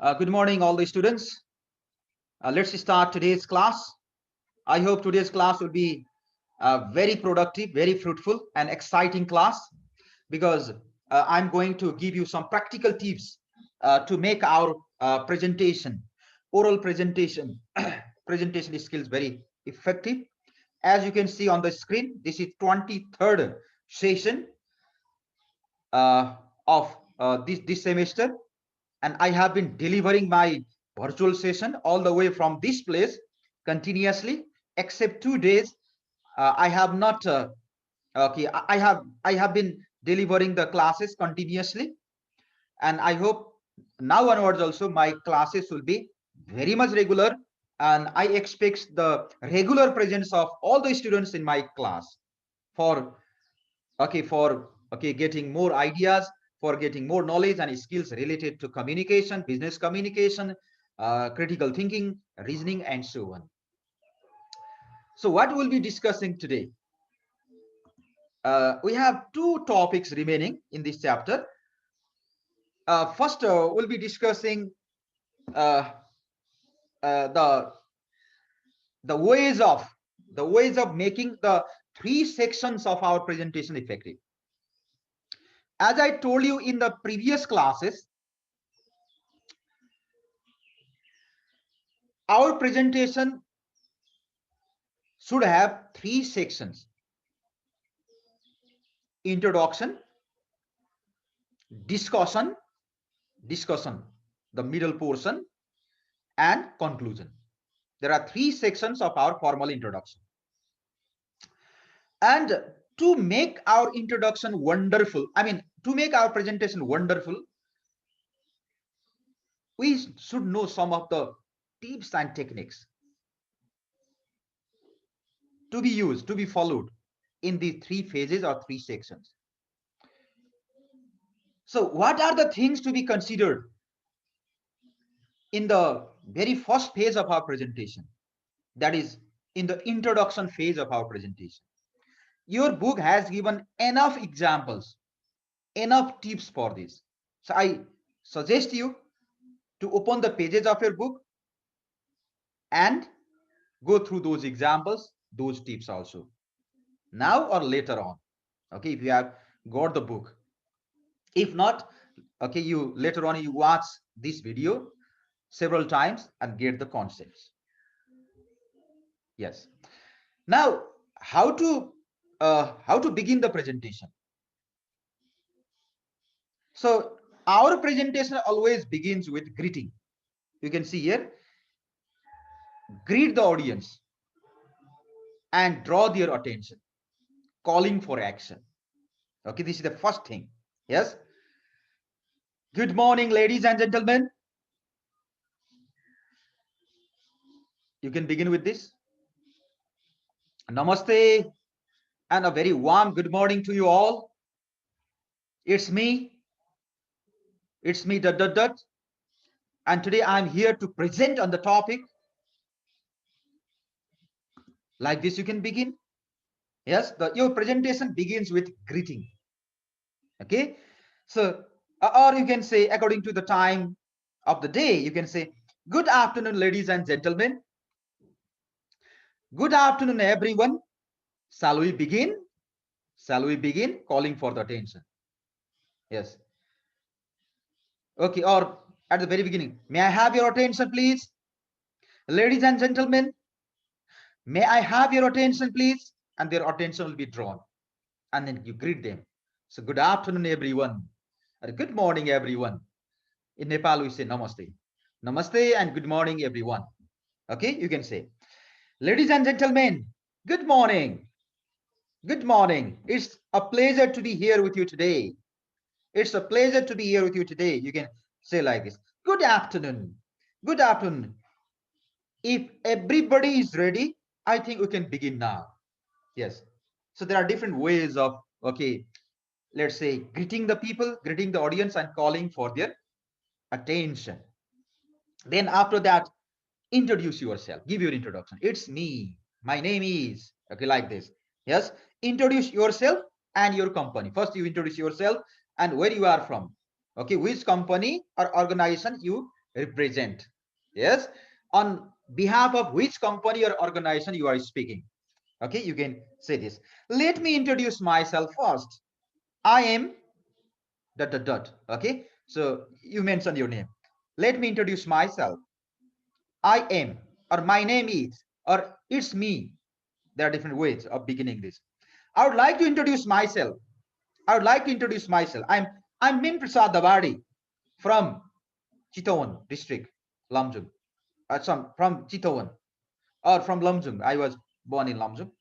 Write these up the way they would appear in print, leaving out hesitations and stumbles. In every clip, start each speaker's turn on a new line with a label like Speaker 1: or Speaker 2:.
Speaker 1: Good morning, all the students. Let's start today's class. I hope today's class will be very productive, very fruitful, and exciting class because I'm going to give you some practical tips to make our presentation, oral presentation, presentation skills very effective. As you can see on the screen, this is 23rd session of this semester, and I have been delivering my virtual session all the way from this place continuously, except 2 days. I have not. Okay, I have been delivering the classes continuously, and I hope now onwards also my classes will be very much regular, and I expect the regular presence of all the students in my class for getting more ideas, for getting more knowledge and skills related to communication, business communication, critical thinking, reasoning, and so on. So what we'll be discussing today, we have two topics remaining in this chapter. First, we'll be discussing uh, the ways of making the three sections of our presentation effective. As I told you in the previous classes, our presentation should have three sections: introduction, discussion, the middle portion, and conclusion. There are three sections of our formal introduction. And to make our introduction wonderful, to make our presentation wonderful, we should know some of the tips and techniques to be used, to be followed in the three phases or three sections. So what are the things to be considered in the very first phase of our presentation? That is, in the introduction phase of our presentation. Your book has given enough examples, enough tips for this. So I suggest you to open the pages of your book and go through those examples, those tips also, now or later on. Okay, if you have got the book. If not, okay, you later on you watch this video several times and get the concepts. Yes. Now, how to begin the presentation? So our presentation always begins with greeting. You can see here, greet the audience and draw their attention, calling for action. Okay, this is the first thing. Yes. Good morning, ladies and gentlemen. You can begin with this. Namaste and a very warm good morning to you all. It's me, dot, dot, dot. And today I'm here to present on the topic. Like this, you can begin. Yes, your presentation begins with greeting. Okay, so, or you can say, according to the time of the day, you can say, good afternoon, ladies and gentlemen. Good afternoon, everyone. Shall we begin? Shall we begin? Calling for the attention. Yes. Okay, or at the very beginning, may I have your attention, please? Ladies and gentlemen, may I have your attention, please? And their attention will be drawn. And then you greet them. So, good afternoon, everyone. Or good morning, everyone. In Nepal, we say namaste. Namaste and good morning, everyone. Okay, you can say, ladies and gentlemen, good morning. Good morning. It's a pleasure to be here with you today. It's a pleasure to be here with you today. You can say like this. Good afternoon. Good afternoon. If everybody is ready, I think we can begin now. Yes. So there are different ways of, okay, let's say, greeting the people, greeting the audience, and calling for their attention. Then after that, introduce yourself. Give your introduction. It's me. My name is, okay, like this. Yes. Introduce yourself and your company. First, you introduce yourself and where you are from. Okay, which company or organization you represent. Yes, on behalf of which company or organization you are speaking. Okay, you can say this. Let me introduce myself first. I am dot dot dot. Okay, so you mention your name. Let me introduce myself. I am, or my name is, or it's me. There are different ways of beginning this. I would like to introduce myself. I would like to introduce myself. I'm Min Prasad Davadi from Chitwan district, Lamjung. From Chitwan or from Lamjung. I was born in Lamjung,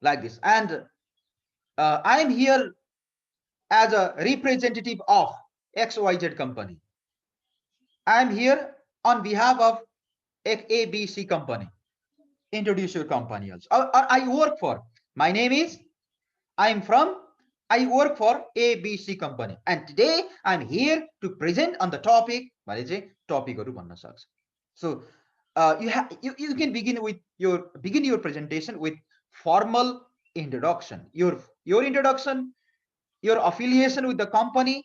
Speaker 1: like this. And I am here as a representative of XYZ company. I am here on behalf of ABC company. Introduce your company also. Or I work for. My name is, I'm from, I work for ABC company. And today I'm here to present on the topic. So you can begin your presentation with formal introduction. Your introduction, your affiliation with the company,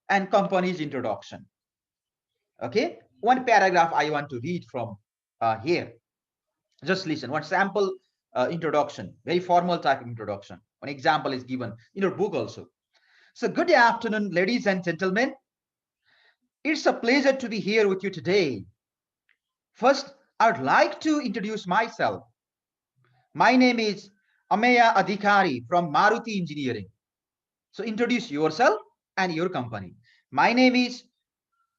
Speaker 1: and company's introduction. Okay, one paragraph I want to read from here. Just listen. One sample introduction, very formal type of introduction. One example is given in your book also. So good afternoon, ladies and gentlemen. It's a pleasure to be here with you today. First, I'd like to introduce myself. My name is Ameya Adhikari from Maruti Engineering. So introduce yourself and your company. My name is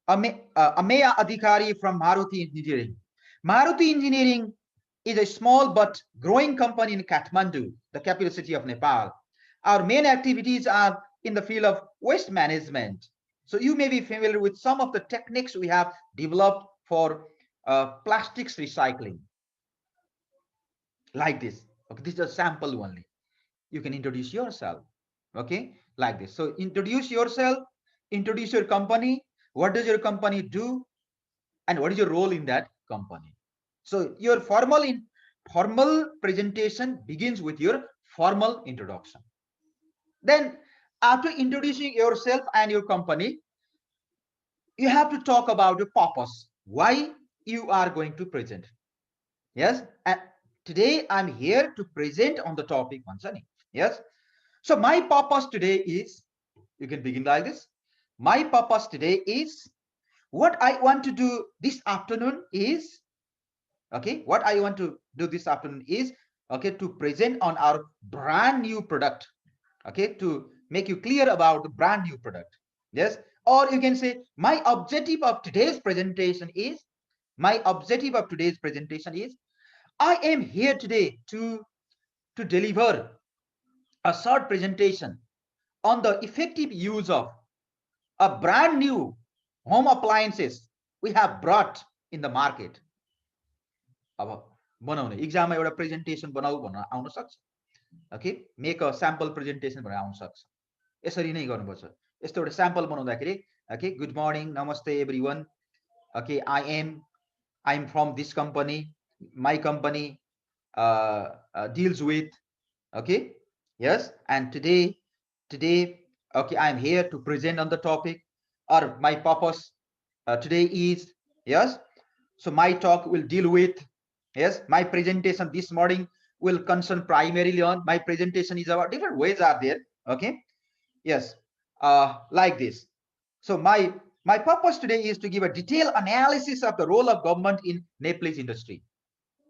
Speaker 1: Ameya Adhikari from Maruti Engineering. Maruti Engineering is a small but growing company in Kathmandu, the capital city of Nepal. Our main activities are in the field of waste management. So you may be familiar with some of the techniques we have developed for plastics recycling, like this. Okay, this is a sample only. You can introduce yourself. Okay, like this. So introduce yourself, introduce your company. What does your company do? And what is your role in that company? So your formal presentation begins with your formal introduction. Then after introducing yourself and your company, you have to talk about your purpose, why you are going to present. Yes, and today I'm here to present on the topic Mansani. Yes, so my purpose today is, you can begin like this. My purpose today is, what I want to do this afternoon is, okay, what I want to do this afternoon is, okay, to present on our brand new product. Okay, to make you clear about the brand new product. Yes, or you can say, my objective of today's presentation is, I am here today to deliver a short presentation on the effective use of a brand new home appliances we have brought in the market. अब बनाउने इक्जाममा एउटा presentation बनाऊ भन्न आउन सक्छ. Okay, make a sample presentation भनेर आउन सक्छ. यसरी नै गर्नुपर्छ. यस्तो एउटा स्याम्पल बनाउँदाखेरि, ओके, गुड मर्निङ, नमस्ते everyone. Okay, I am from this company. My company deals with, okay, yes, and today, okay, I am here to present on the topic, or my purpose today is, yes, so my talk will deal with, yes, my presentation this morning will concern primarily on, my presentation is about, different ways are there. Okay, yes, like this. So my purpose today is to give a detailed analysis of the role of government in Nepalese industry.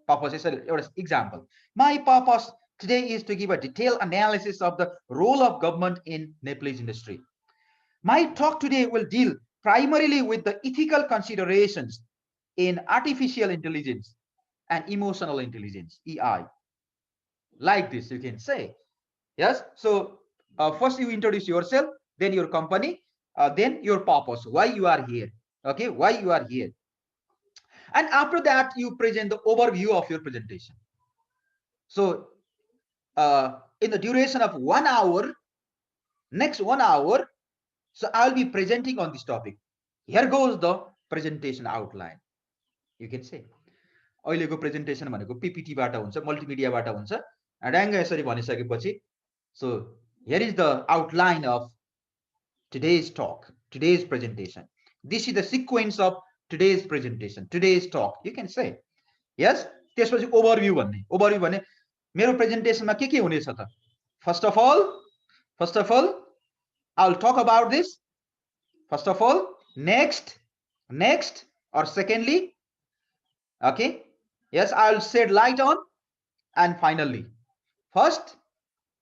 Speaker 1: Purpose is an example. My purpose today is to give a detailed analysis of the role of government in Nepalese industry. My talk today will deal primarily with the ethical considerations in artificial intelligence and emotional intelligence, EI. Like this, you can say. Yes. So first you introduce yourself, then your company, then your purpose, why you are here. Okay, why you are here. And after that, you present the overview of your presentation. So in the duration of 1 hour, next 1 hour, so I'll be presenting on this topic. Here goes the presentation outline. You can say, अहिलेको presentation भनेको PPT बाट हुन्छ, मल्टिमिडियाबाट हुन्छ. ड्याङ्ग यसरी भनिसकेपछि, so here is the outline of today's talk, today's presentation. This is the sequence of today's presentation, today's talk, you can say. Yes, त्यसपछि overview भने मेरो प्रेजेन्टेसनमा के हुनेछ त? First of all, I'll talk about this. First of all, next, or secondly, okay, yes, I'll shed light on, and finally. First,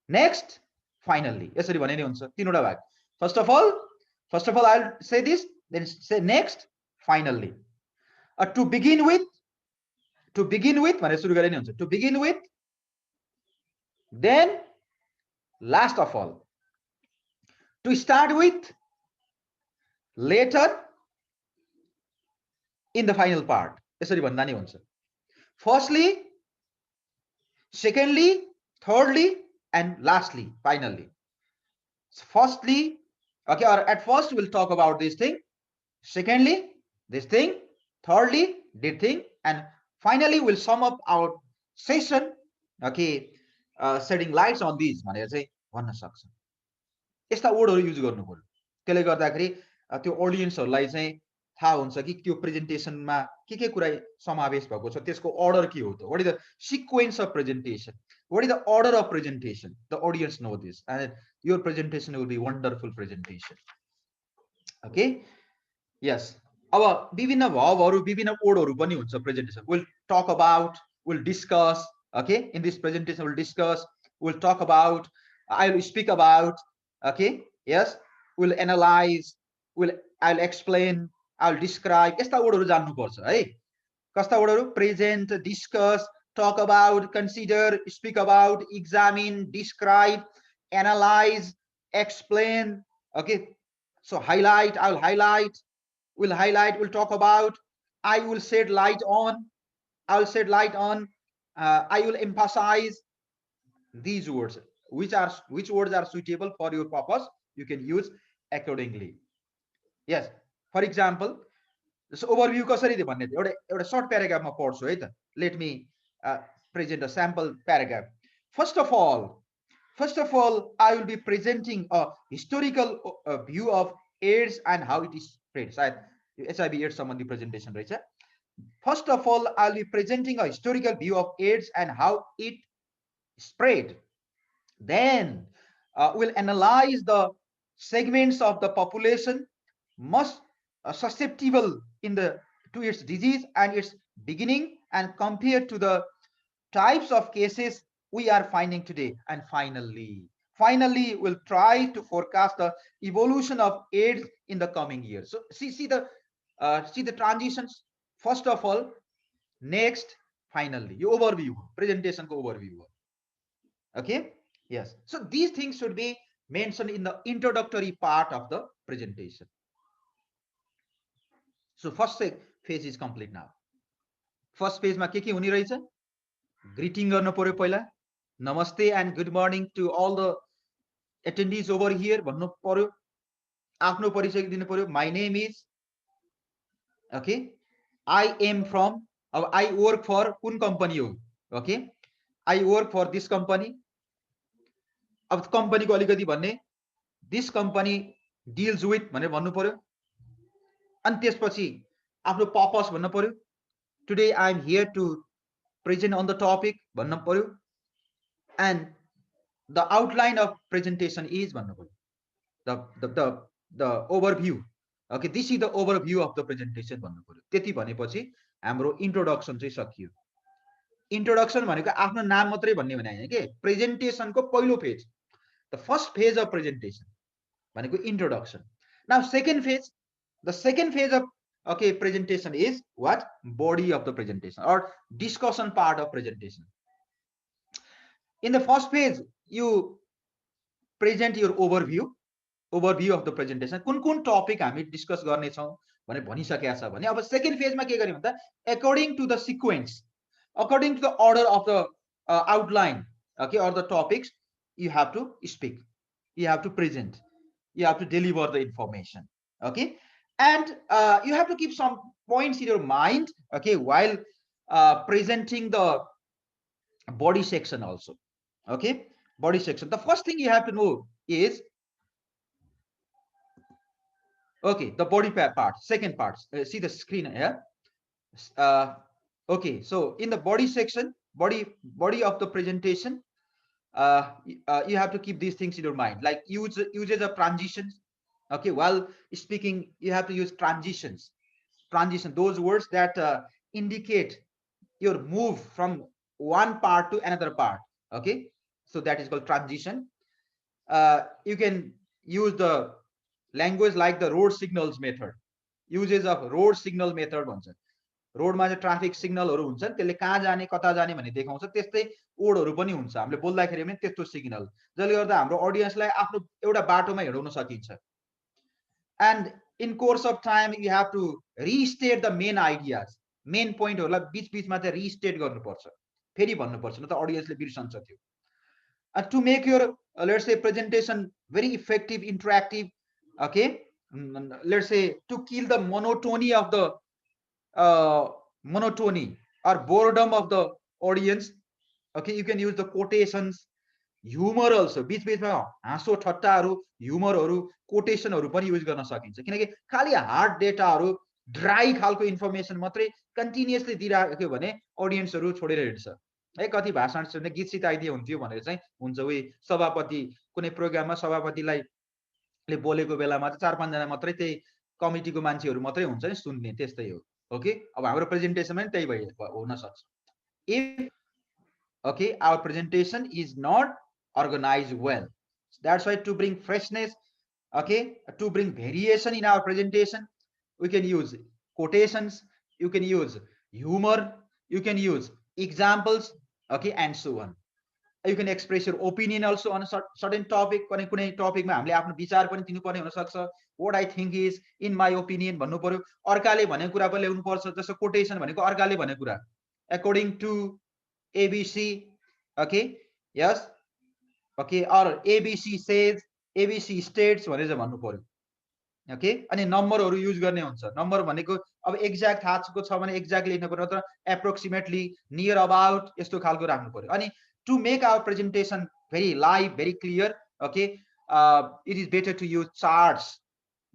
Speaker 1: next, finally. यसरी भने नि हुन्छ, तीनवटा भाग. First of all, I'll say this, then say next, finally. To begin with भने सुरु गरे नि हुन्छ. To begin with, then last of all. To start with, later, in the final part. यसरी भन्दा नि हुन्छ. Firstly, secondly, thirdly, and lastly, finally. So firstly, okay, or at first we'll talk about this thing. Secondly, this thing. Thirdly, this thing. And finally, we'll sum up our session. Okay, setting lights on these. भनेर चाहिँ भन्न सक्छ. यस्ता वर्डहरु use गर्नु पर्यो. त्यसले गर्दाखेरि त्यो ऑडियन्सहरुलाई चाहिँ थाहा हुन्छ कि त्यो प्रेजेन्टेसनमा के कुरा समावेश भएको छ, त्यसको अर्डर के हो त? What is the sequence of presentation? What is the order of presentation? The audience know this, and your presentation will be wonderful presentation. Okay, yes. अब विभिन्न भावहरु, विभिन्न वर्डहरु पनि हुन्छ presentation. We'll talk about, we'll discuss. Okay, in this presentation we'll discuss, we'll talk about, I'll speak about. Okay, yes, we'll analyze, I'll explain, I'll describe. यस्ता वर्डहरु जान्नु पर्छ है. कस्ता वर्डहरु? Present, discuss, talk about, consider, speak about, examine, describe, analyze, explain. Okay, so highlight, I'll highlight, we'll highlight, we'll talk about, I will shed light on, I'll shed light on, I will emphasize. These words, which words are suitable for your purpose, you can use accordingly. Yes, for example, this overview कसरी दिए भन्ने एउटा short paragraph मा पढ्छु है त. Let me present a sample paragraph. First of all, I will be presenting a historical view of AIDS and how it is spread. सायद HIV AIDS सम्बन्धी presentation रहेछ. First of all, I'll be presenting a historical view of AIDS and how it spread. Then we'll analyze the segments of the population most susceptible to its disease and its beginning, and compared to the types of cases we are finding today. And finally, we'll try to forecast the evolution of AIDS in the coming years. So see the transitions. First of all, next, finally. Your overview, presentation ko overview. Okay, yes. So these things should be mentioned in the introductory part of the presentation. So first phase is complete now. First phase मा के हुने रहेछ? Greeting गर्नु पर्यो पहिला. Namaste and good morning to all the attendees over here भन्नु पर्यो. आफ्नो परिचय दिनु पर्यो. My name is, okay, I am from, I work for कुन company हो? Okay, I work for this company. अब company को अलिकति भन्ने, this company deals with भनेर भन्नु पर्यो. अनि त्यसपछि आफ्नो purpose भन्नु पर्यो. Today I am here to present on the topic भन्नु पर्यो. And the outline of presentation is भन्नु पर्यो. The overview. Okay, this is the overview of the presentation भन्नु पर्यो. त्यति भनेपछि हाम्रो introduction चाहिँ सकियो. Introduction भनेको आफ्नो नाम मात्रै भन्ने भने हैन के, presentation को पहिलो phase. The first phase of presentation भनेको introduction. Now the second phase of, okay, presentation is what? Body of the presentation or discussion part of presentation. In the first phase, you present your overview of the presentation. कुन topic हामी discuss गर्ने छौं भने भनिसकेका छ भने अब second phase मा के गर्ने भन्दा according to the sequence, according to the order of the outline, okay, or the topics, you have to speak, you have to present, you have to deliver the information. Okay, and you have to keep some points in your mind, okay, while presenting the body section also. Okay, body section. The first thing you have to know is Okay, the body part, second part. See the screen here. Uh, okay, so in the body section, body of the presentation, you have to keep these things in your mind, like uses of transitions. Okay, while speaking, you have to use transitions. Transition, those words that indicate your move from one part to another part. Okay, so that is called transition. You can use the language like the road signals method. Uses of road signal method भन्छ. रोडमा चाहिँ traffic सिग्नलहरू हुन्छन्, त्यसले कहाँ जाने कता जाने भन्ने देखाउँछ, त्यस्तै कोडहरू पनि हुन्छ हामीले बोल्दाखेरि पनि त्यस्तो सिग्नल, जसले गर्दा हाम्रो अडियन्सलाई आफ्नो एउटा बाटोमा हिँडाउन सकिन्छ. And in course of time you have to restate the main ideas, main पोइन्टहरूलाई बीच बीचमा चाहिँ रिस्टेट गर्नुपर्छ, फेरि भन्नुपर्छ, न त अडियन्सले बिर्सन्छ त्यो. To make your let's say presentation very effective, interactive, okay, let's say to kill the monotony of the monotony or boredom of the audience, okay, you can use the quotations, humor also. बीच बीचमा हाँसो ठट्टाहरू, ह्युमरहरू, कोटेसनहरू पनि use गर्न सकिन्छ, किनकि खाली hard डेटाहरू, dry खालको इन्फर्मेसन मात्रै कन्टिन्युअसली दिइराख्यो भने अडियन्सहरू छोडेर हिँड्छ है. कति भाषण सुन्ने गीत सिकाइदिए हुन्थ्यो भनेर चाहिँ हुन्छ, उही सभापति कुनै प्रोग्राममा सभापतिलाई बोलेको बेलामा चाहिँ 4-5 जना मात्रै त्यही कमिटीको मान्छेहरू मात्रै हुन्छ नि सुन्ने, त्यस्तै हो. ओके, अब हाम्रो प्रेजेन्टेसनमा पनि त्यही हुन सक्छ. If okay, our presentation is not organized well, that's why to bring freshness, okay, to bring variation in our presentation, we can use quotations, you can use humor, you can use examples, okay, and so on. You can express your opinion also on a certain topic. कुनै टपिकमा हामीले आफ्नो विचार पनि दिनुपर्ने हुन सक्छ. What I think is, in my opinion भन्नु पर्यो. अर्काले भनेको कुरा पनि ल्याउनु पर्छ. जस्तो कोटेसन भनेको अर्काले भनेको कुरा, according to ABC, okay, yes, okay, or ABC says, ABC states भनेर चाहिँ भन्नु पर्यो. ओके, अनि नम्बरहरू युज गर्ने हुन्छ. नम्बर भनेको अब एक्ज्याक्ट थाहा छ भने एक्ज्याक्ट लेख्नु पर्यो, तर एप्रोक्सिमेटली, नियर अबाउट, यस्तो खालको राख्नु पर्यो. अनि to make our presentation very live, very clear, okay, it is better to use charts,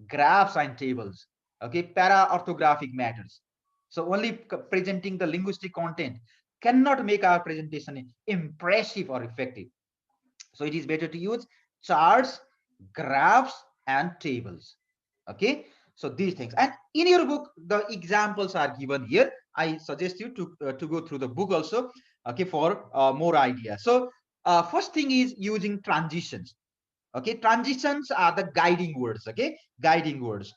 Speaker 1: graphs and tables, okay, para orthographic matters. So only presenting the linguistic content cannot make our presentation impressive or effective. So it is better to use charts, graphs and tables. Okay, so these things, and in your book the examples are given here. I suggest you to go through the book also, okay, for more ideas. So first thing is using transitions. Okay, transitions are the guiding words. Okay, guiding words.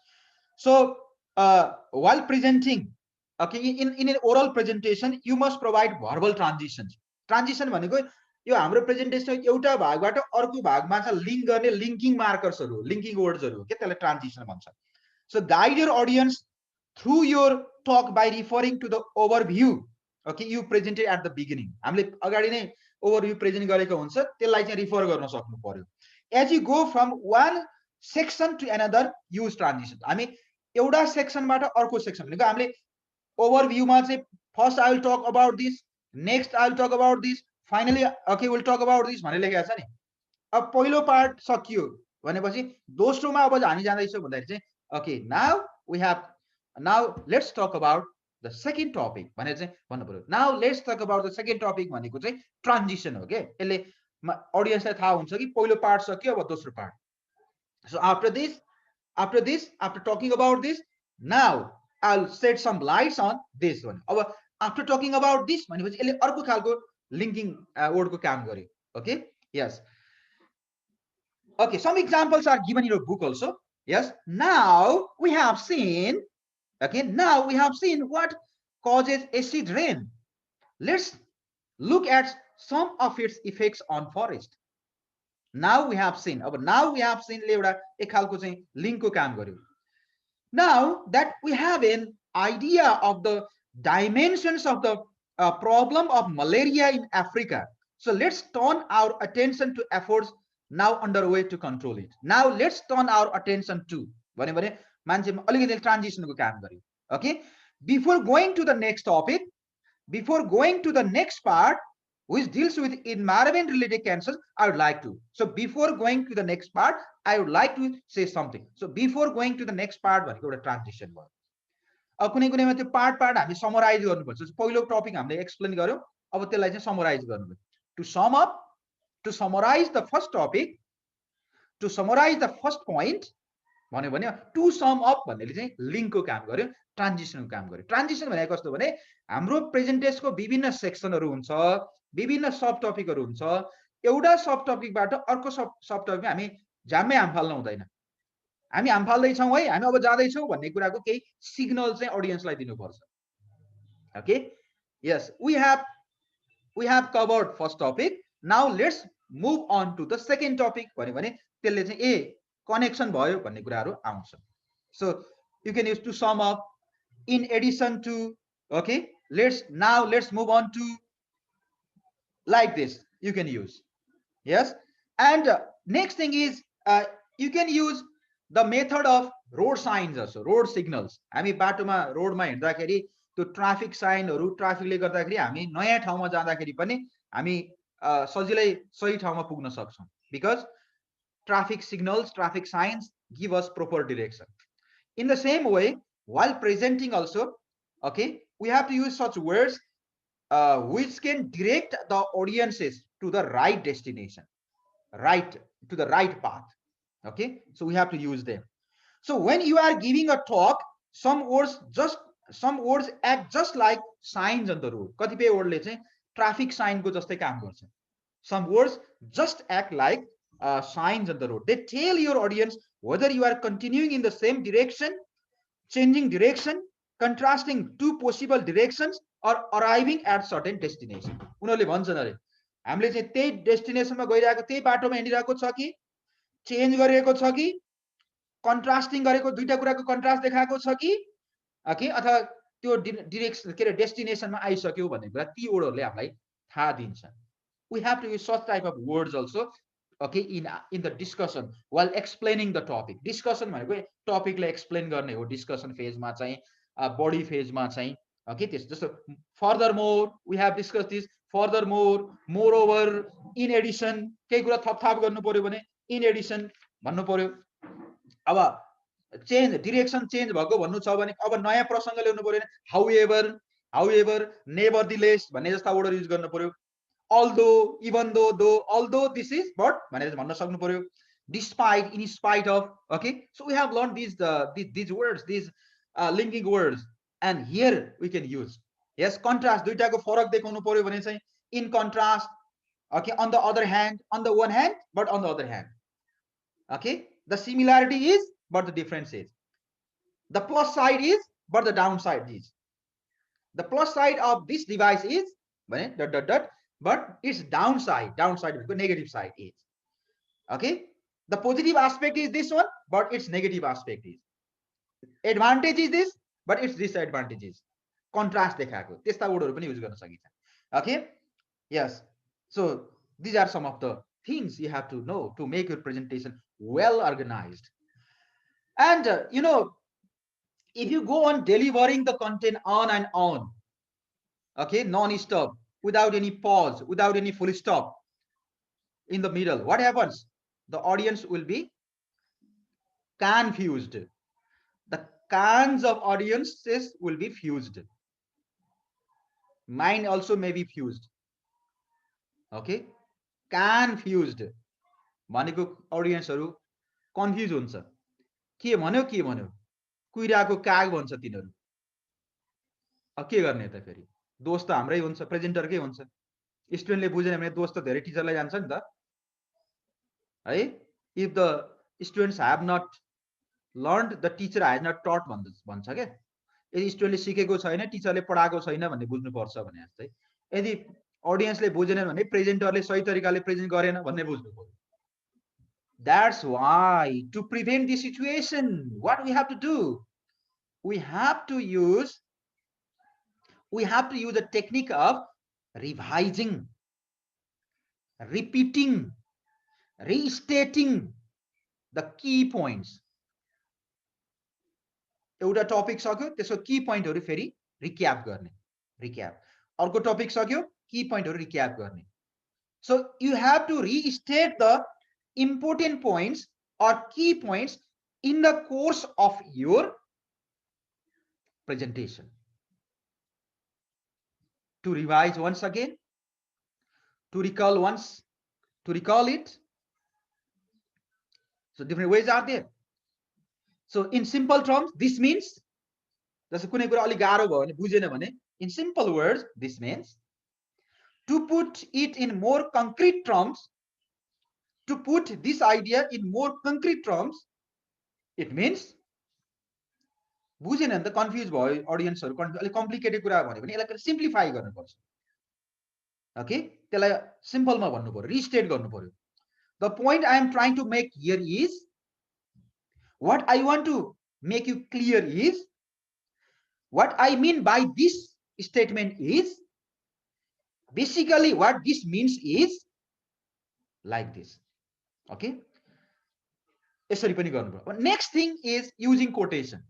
Speaker 1: So while presenting, okay, in an oral presentation you must provide verbal transitions. Transition भनेको यो हाम्रो presentation एउटा भागबाट अर्को भागमा चाहिँ link गर्ने लिंकिङ मार्कर्सहरू, लिंकिङ वर्ड्सहरू के त्यसलाई ट्रान्जिसन भन्छ. So guide your audience through your talk by referring to the overview, okay, you presented at the beginning. हामीले अगाडि नै ओभरभ्यू प्रेजेन्ट गरेको हुन्छ, त्यसलाई चाहिँ रिफर गर्न सक्नु पर्यो. As you go from one section to another, use transitions. हामी एउटा सेक्सनबाट अर्को सेक्सन भनेको हामीले ओभरभ्यूमा चाहिँ first I will talk about this, next I will talk about this, finally okay we'll talk about this भनेर लेखेको छ नि. अब पहिलो पार्ट सकियो भनेपछि दोस्रोमा अब हामी जाँदैछौँ भन्दाखेरि चाहिँ okay, now let's talk about the second topic भनेर चाहिँ भन्नु पर्यो. Now let's talk about the second topic भनेको चाहिँ ट्रान्जिसन हो के. यसले अडियन्सलाई थाहा हुन्छ कि पहिलो पार्ट सक्यो अब दोस्रो part. So after talking about this, now I'll shed some lights on this one. अब after talking about this भनेपछि यसले अर्को खालको लिंकिङ वर्डको काम गर्यो. Okay, yes, okay, some examples are given in your book also. Yes, now we have seen, okay, now we have seen what causes acid rain. Let's look at some of its effects on forest. Now we have seen, अब now we have seen ले एउटा एक खालको चाहिँ लिंकको काम गर्यो. Now that we have an idea of the dimensions of the problem of malaria in Africa, so let's turn our attention to efforts now underway to control it. Now let's turn our attention to भने मान्छेमा अलिकति ट्रान्जिसनको काम गर्यो. Okay, before going to the next topic, before going to the next part, which deals with environment related cancers, I would like to. So before going to the next part, I would like to say something. So before going to the next part, transition भयो. अब कुनै कुनैमा त्यो part part हामी summarise गर्नुपर्छ. पहिलो topic हामीले explain गर्यौं, अब त्यसलाई चाहिँ समराइज गर्नु. To sum up, to summarize the first topic, to summarize the first point, भन्यो भने टु सम अप भन्नेले चाहिँ लिङ्कको काम गर्यो, ट्रान्जिसनको काम गर्यो. ट्रान्जिसन भनेको कस्तो भने हाम्रो प्रेजेन्टेसनको विभिन्न सेक्सनहरू हुन्छ, विभिन्न सब टपिकहरू हुन्छ. एउटा सब टपिकबाट अर्को सब टपिकमा हामी झ्याम्मै हाम फाल्न हुँदैन. हामी हाम फाल्दैछौँ है, हामी अब जाँदैछौँ भन्ने कुराको केही सिग्नल चाहिँ अडियन्सलाई दिनुपर्छ. Okay, yes, we have covered first topic. Now let's move on to the second topic. भन्यो भने त्यसले चाहिँ ए कनेक्सन भयो भन्ने कुराहरू आउँछ. So you can use to sum up. In addition to, okay, let's move on to like this. You can use, yes. And next thing is you can use the method of road signs also, road signals. हामी बाटोमा रोडमा हिँड्दाखेरि त्यो traffic साइनहरू ट्राफिकले गर्दाखेरि हामी नयाँ ठाउँमा जाँदाखेरि पनि हामी सजिलै सही ठाउँमा पुग्न सक्छौं, because traffic signals, traffic signs give us proper direction. In the same way, while presenting also, okay, we have to use such words which can direct the audiences to the right destination, to the right path. Okay, so we have to use them. So when you are giving a talk, some words act just like signs on the road. कतिपय वर्डले चाहिँ traffic साइनको जस्तै काम गर्छ. Some words just act like signs on the road. They tell your audience whether you are continuing in the same direction, changing direction, contrasting two possible directions, or arriving at certain destination. उनीहरूले भन्छन् अरे हामीले चाहिँ त्यही डेस्टिनेसनमा गइरहेको, त्यही बाटोमा हिँडिरहेको छ कि चेन्ज गरेको छ कि कन्ट्रास्टिङ गरेको, दुईटा कुराको कन्ट्रास्ट देखाएको छ कि ओके, अथवा त्यो डिरेक्सन के अरे डेस्टिनेसनमा आइसक्यो भन्ने कुरा ती वर्डहरूले हामीलाई थाहा दिन्छ. We have to use such type of words also, okay, in the discussion while explaining the topic. Discussion भनेको टपिकलाई एक्सप्लेन गर्ने हो. डिस्कसन फेजमा चाहिँ बडी फेजमा चाहिँ ओके, त्यस जस्तो furthermore, we have discussed this, furthermore, moreover, in addition, केही कुरा थपथाप गर्नु पर्यो भने in addition भन्नु पर्यो. अब चेन्ज डिरेक्सन चेन्ज भएको भन्नु छ भने अब नयाँ प्रसंग ल्याउनु पर्यो भने however, nevertheless भन्ने जस्ता वर्डहरु युज गर्नु पर्यो. Although, even though, although this is, but भनेर भन्न सक्नु पर्यो. Despite, in spite of, okay. So we have learned these words, these linking words, and here we can use, yes, contrast. दुईटाको फरक देखाउनु पर्यो भने चाहिँ in contrast, okay, on the other hand, on the one hand, but on the other hand, okay. The similarity is, but the difference is. The plus side is, but the downside is. The plus side of this device is, but its downside because negative side is, okay. The positive aspect is this one, but its negative aspect is. Advantage is this, but its disadvantage is. Contrast देखाएको त्यस्ता वर्डहरु पनि use गर्न सकिन्छ. Okay, yes. So these are some of the things you have to know to make your presentation well organized. And you know, if you go on delivering the content on and on, okay, non-stop, without any pause, without any full stop in the middle, what happens? The audience will be confused. The cans of audiences will be fused. Mine also may be fused. Okay, confused. भनेको audienceहरु confused हुन्छ. के भन्यो कुइराको काग भन्छ तिनीहरु. अब के गर्ने त फेरि? दोष त हाम्रै हुन्छ, प्रेजेन्टरकै हुन्छ. स्टुडेन्टले बुझेन भने दोष त धेरै टिचरलाई जान्छ नि त. है, if the students have not learned, the teacher has not taught भन्छ के. यदि स्टुडेन्टले सिकेको छैन, टिचरले पढाएको छैन भन्ने बुझ्नु पर्छ भने जस्तै. यदि ऑडियन्सले बुझेन भने प्रेजेन्टरले सही तरिकाले प्रेजेन्ट गरेन भन्ने बुझ्नु पर्यो. That's why, to prevent this situation, what we have to do, we have to use a technique of revising, repeating, restating the key points. एउटा टपिक सक्यो, त्यसको की पोइन्टहरु फेरि रिक्याप गर्ने. रिक्याप. अर्को टपिक सक्यो, की पोइन्टहरु रिक्याप गर्ने. So you have to restate the important points or key points in the course of your presentation. To revise once again, to recall once, to recall it. So different ways are there. So in simple terms, this means, in simple words, this means to put it in more concrete terms, to put this idea in more concrete terms, it means बुझेन नि त confuse भयो ऑडियन्सहरु अलि complicated कुरा भन्यो भने यसलाई simplify गर्नु पर्छ. ओके त्यसलाई सिम्पलमा भन्नु पर्यो, रिस्टेट गर्नु पर्यो. The point I am trying to make here is what I want to make you clear is what I mean by this statement is basically what this means is like this. Okay यसरी पनि गर्नु पर्यो. Next thing is using quotation.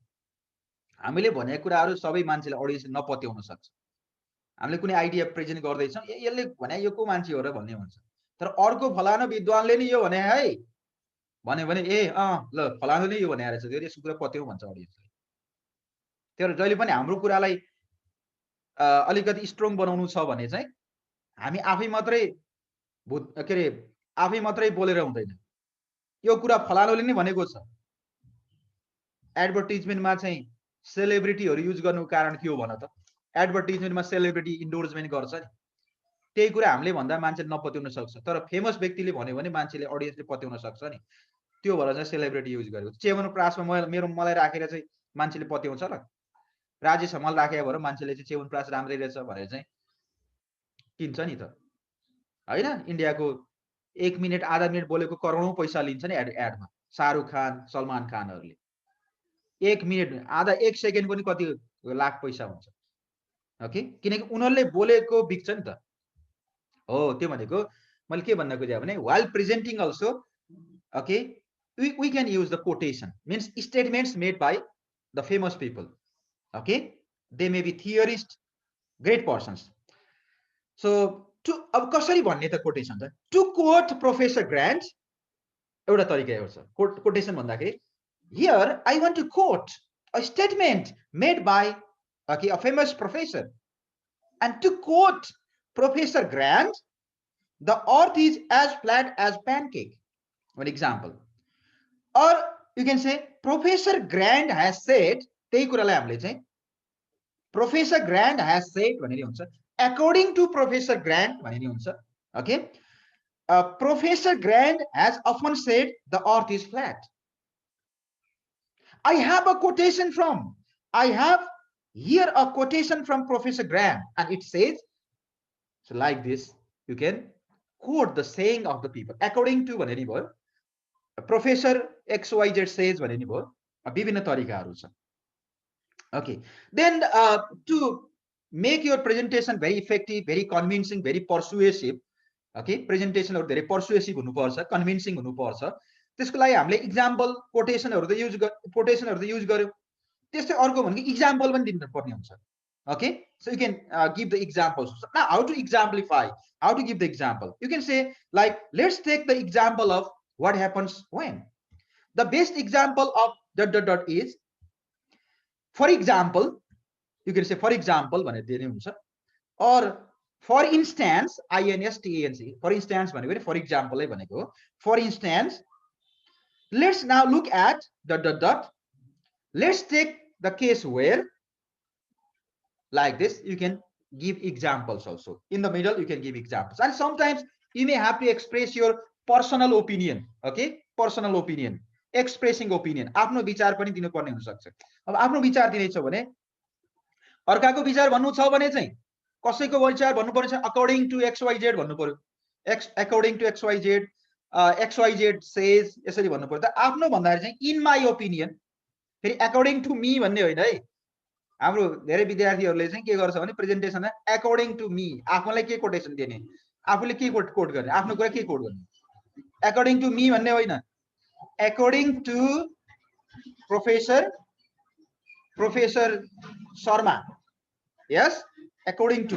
Speaker 1: हामीले भनेको कुराहरु सबै मान्छेले अडियन्सले नपत्याउन सक्छ. हामीले कुनै आइडिया प्रेजेन्ट गर्दैछौं यसले भने यो को मान्छे हो र भन्ने हुन्छ, तर अर्को फलाना विद्वानले नि यो भने है भन्यो भने ए ल फलानाले यो भने रहेछ त्यो यसको कुरा पत्याउ भन्छ अडियन्सले. तर जहिले पनि हाम्रो कुरालाई अलिकति स्ट्रङ बनाउनु छ भने चाहिँ हामी आफै मात्रै के रे आफै मात्रै बोलेर हुँदैन. यो कुरा फलानाले नि भनेको छ. एडभर्टाइजमेन्टमा चाहिँ सेलिब्रिटीहरु युज गर्नुको कारण के हो भन त. एडभर्टाइजमेन्टमा सेलिब्रिटी इन्डोर्समेन्ट गर्छ नि, त्यही कुरा हामीले भन्दा मान्छेले नपत्याउन सक्छ, तर फेमस व्यक्तिले भन्यो भने मान्छेले अडियन्सले पत्याउन सक्छ नि. त्यो भएर चाहिँ सेलिब्रिटी युज गरेको. च्यवनप्रासमा मलाई राखेर चाहिँ मान्छेले पत्याउँछ र राजेश हमाल राखेको भएर मान्छेले चाहिँ च्यवनप्रास राम्रै रहेछ भनेर चाहिँ किन्छ नि त हैन. इन्डियाको 1 मिनेट आधा मिनेट बोलेको करोडौं पैसा लिन्छ नि एडमा. शाहरुख खान, सलमान खानहरुले 1 मिनेट आधा 1 सेकेन्ड पनि कति लाख पैसा हुन्छ. ओके किनकि उनीहरुले बोलेको बिक्छ नि त. हो त्यो भनेको मैले के भन्न खोजेँ भने while presenting also, okay, we can use the quotation, means statements made by the famous people. Okay, they may be theorists, great persons. So to अब कसरी भन्ने त quotation त. To quote Professor Grant एउटा तरिका हो छ quotation भन्दाखेरि. Here I want to quote a statement made by a famous professor, and to quote Professor Grant, the earth is as flat as pancake. One example. Or you can say Professor Grant has said, त्यही कुरालाई हामीले चाहिँ Professor Grant has said भन्ने हुन्छ. According to Professor Grant भन्ने हुन्छ. Okay, Professor Grant has often said the earth is flat. I have here a quotation from Professor Grant, and it says, so like this, you can quote the saying of the people. According to भन्ने भयो, Professor XYZ says भन्ने भयो, विभिन्न तरिकाहरु छ. Okay, then to make your presentation very effective, very convincing, very persuasive, okay, presentation हरु धेरै persuasive हुनुपर्छ, convincing हुनुपर्छ. त्यसको लागि हामीले एक्जाम्पल कोटेसनहरु त युज गर्यौं. त्यस्तै अर्को भनेको एक्जाम्पल पनि दिनु पर्ने हुन्छ. Okay, so you can give the examples. Now how to exemplify, how to give the example. You can say like, let's take the example of what happens when. The best example of ... is, for example, you can say for example भनेर दिने हुन्छ, or for instance, INSTANC, for instance भनेको for example नै भनेको हो. For instance, let's now look at ... let's take the case where, like this. You can give examples also. In the middle you can give examples, and sometimes you may have to express your personal opinion. Okay, personal opinion, expressing opinion. आफ्नो विचार पनि दिनु पर्ने हुन सक्छ. अब आफ्नो विचार दिने छ भने अर्काको विचार भन्नु छ भने चाहिँ कसैको विचार भन्नु पर्छ according to XYZ भन्नु पर्यो. According to XYZ, XYZ says यसरी भन्नु पर्छ. आफ्नो भन्दाखेरि चाहिँ in my opinion, फेरि according to me भन्ने होइन है. हाम्रो धेरै विद्यार्थीहरुले चाहिँ के गर्छ भने प्रेजेन्टेसनमा according to me, आफूलाई के कोटेसन दिने, आफूले के कोट गर्ने, आफ्नो कुरा के कोट गर्ने. According to me भन्ने होइन, according to Professor Sharma. Yes, according to.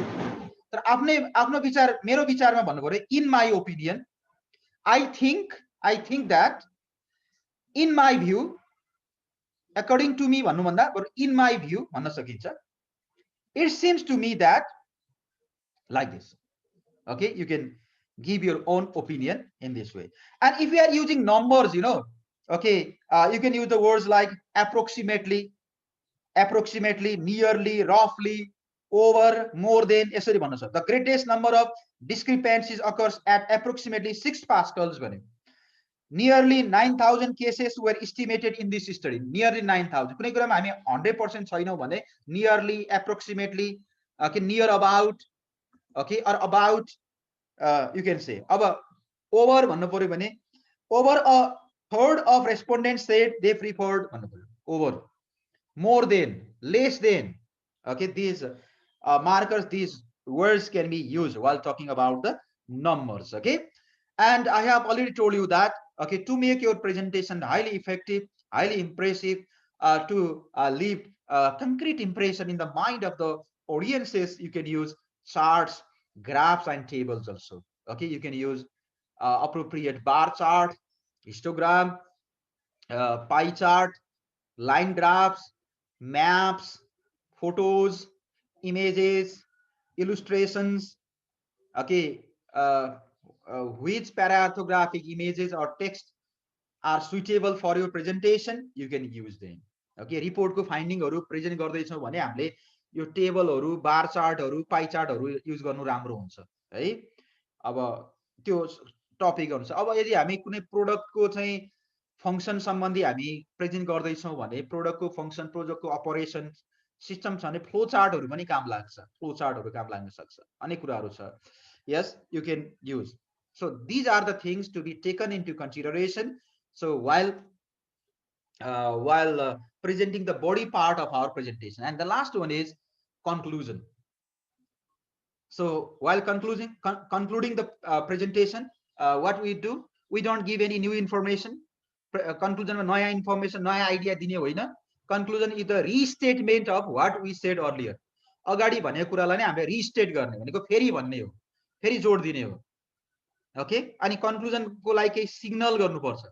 Speaker 1: तर आफ्नो विचार मेरो विचारमा भन्नु पर्यो in my opinion I think that in my view according to me भन्नु भन्दा बरु in my view भन्न सकिन्छ it seems to me that like this. Okay, you can give your own opinion in this way. And if you are using numbers, okay, you can use the words like approximately, nearly, roughly, over, more than. The greatest number of discrepancies occurs at approximately 6 pascals. Nearly 9,000 cases were estimated in this study. Nearly 9,000. 100% छैनौ भने nearly, approximately, okay, near about, okay, or about, you can say. Over भन्नु पर्यो भने over a third of respondents said they preferred over. More than, less than. Okay, these markers, these words can be used while talking about the numbers. Okay, and I have already told you that, okay, to make your presentation highly effective, highly impressive, to leave a concrete impression in the mind of the audiences, you can use charts, graphs, and tables also. Okay, you can use appropriate bar chart, histogram, pie chart, line graphs, maps, photos, images, illustrations. Okay, which paraorthographic images or text are suitable for your presentation, you can use them. Okay, report ko finding haru present गर्दै छौ भने हामीले यो table हरु, bar chart हरु, pie chart हरु use गर्नु राम्रो हुन्छ है। अब त्यो टपिक अनुसार अब यदि हामी कुनै प्रोडक्ट को चाहिँ फंक्सन सम्बन्धी हामी प्रेजेन्ट गर्दै छौ भने प्रोडक्ट को फंक्सन, प्रोडक्ट को अपरेसन सिस्टम छ भने फ्लो चार्ट हरु पनि काम लाग्छ, फ्लो चार्ट हरु काम लाग्न सक्छ, अनेक कुराहरु छ। Yes, you can use. So these are the things to be taken into consideration. So while presenting the body part of our presentation, and the last one is conclusion. So while concluding the presentation, what we do, we don't give any new information. Conclusion में नयाँ information, नयाँ idea दिने होइन. Conclusion is the restatement of what we said earlier. अगाडि भनेको कुरालाई नै हामीले restate गर्ने भनेको फेरि भन्ने हो, फेरि जोड दिने हो। Okay, अनि conclusion को लागि केही signal गर्नुपर्छ।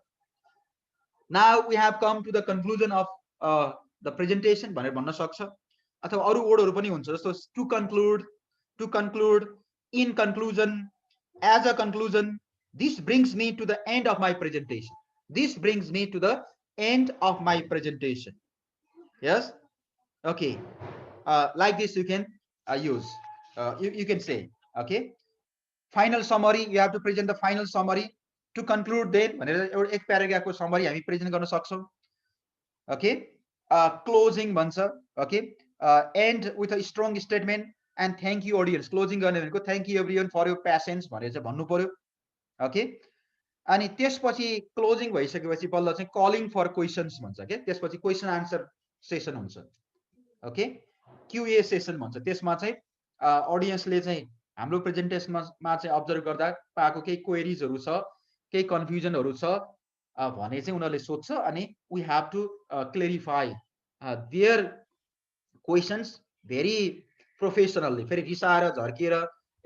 Speaker 1: Now we have come to the conclusion of the presentation भनेर भन्न सक्छ, अथवा अरु वर्डहरु पनि हुन्छ जस्तो to conclude, in conclusion, as a conclusion. This brings me to the end of my presentation. This brings me to the end of my presentation. Yes, okay, like this you can use, you can say, okay, final summary, you have to present the final summary. To conclude then भनेर एउटा एक paragraph को summary हामी present गर्न सक्छौं। Okay, closing भन्छ, okay, end with a strong statement and thank you audience. Closing गर्ने भनेको thank you everyone for your patience भनेर चाहिँ भन्नु पर्यो। Okay, अनि त्यसपछि क्लोजिङ भइसकेपछि बल्ल चाहिँ calling for questions भन्छ के, त्यसपछि क्वेशन आन्सर सेसन हुन्छ। ओके, QA सेसन भन्छ। त्यसमा चाहिँ ऑडियन्सले चाहिँ हाम्रो प्रेजेन्टेसनमा चाहिँ अब्जर्भ गर्दा पाएको केही क्वेरीजहरु छ, केही कन्फ्युजनहरु छ भने चाहिँ उनीहरुले सोध्छ अनि we have to clarify their questions very professionally. फेरि रिसाएर झर्किएर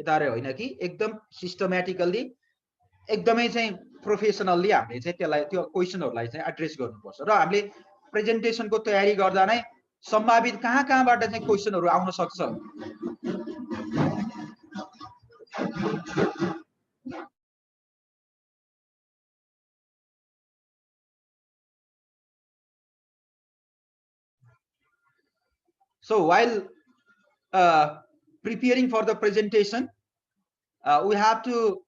Speaker 1: यतारे होइन कि एकदम सिस्टमेटिकली, एकदमै चाहिँ प्रोफेसनली हामीले चाहिँ त्यसलाई त्यो क्वेशनहरुलाई चाहिँ एड्रेस गर्नुपर्छ। र हामीले प्रेजेन्टेसनको तयारी गर्दा नै सम्भावित कहाँबाट चाहिँ क्वेशनहरु आउन सक्छ। So while preparing for the presentation, we have to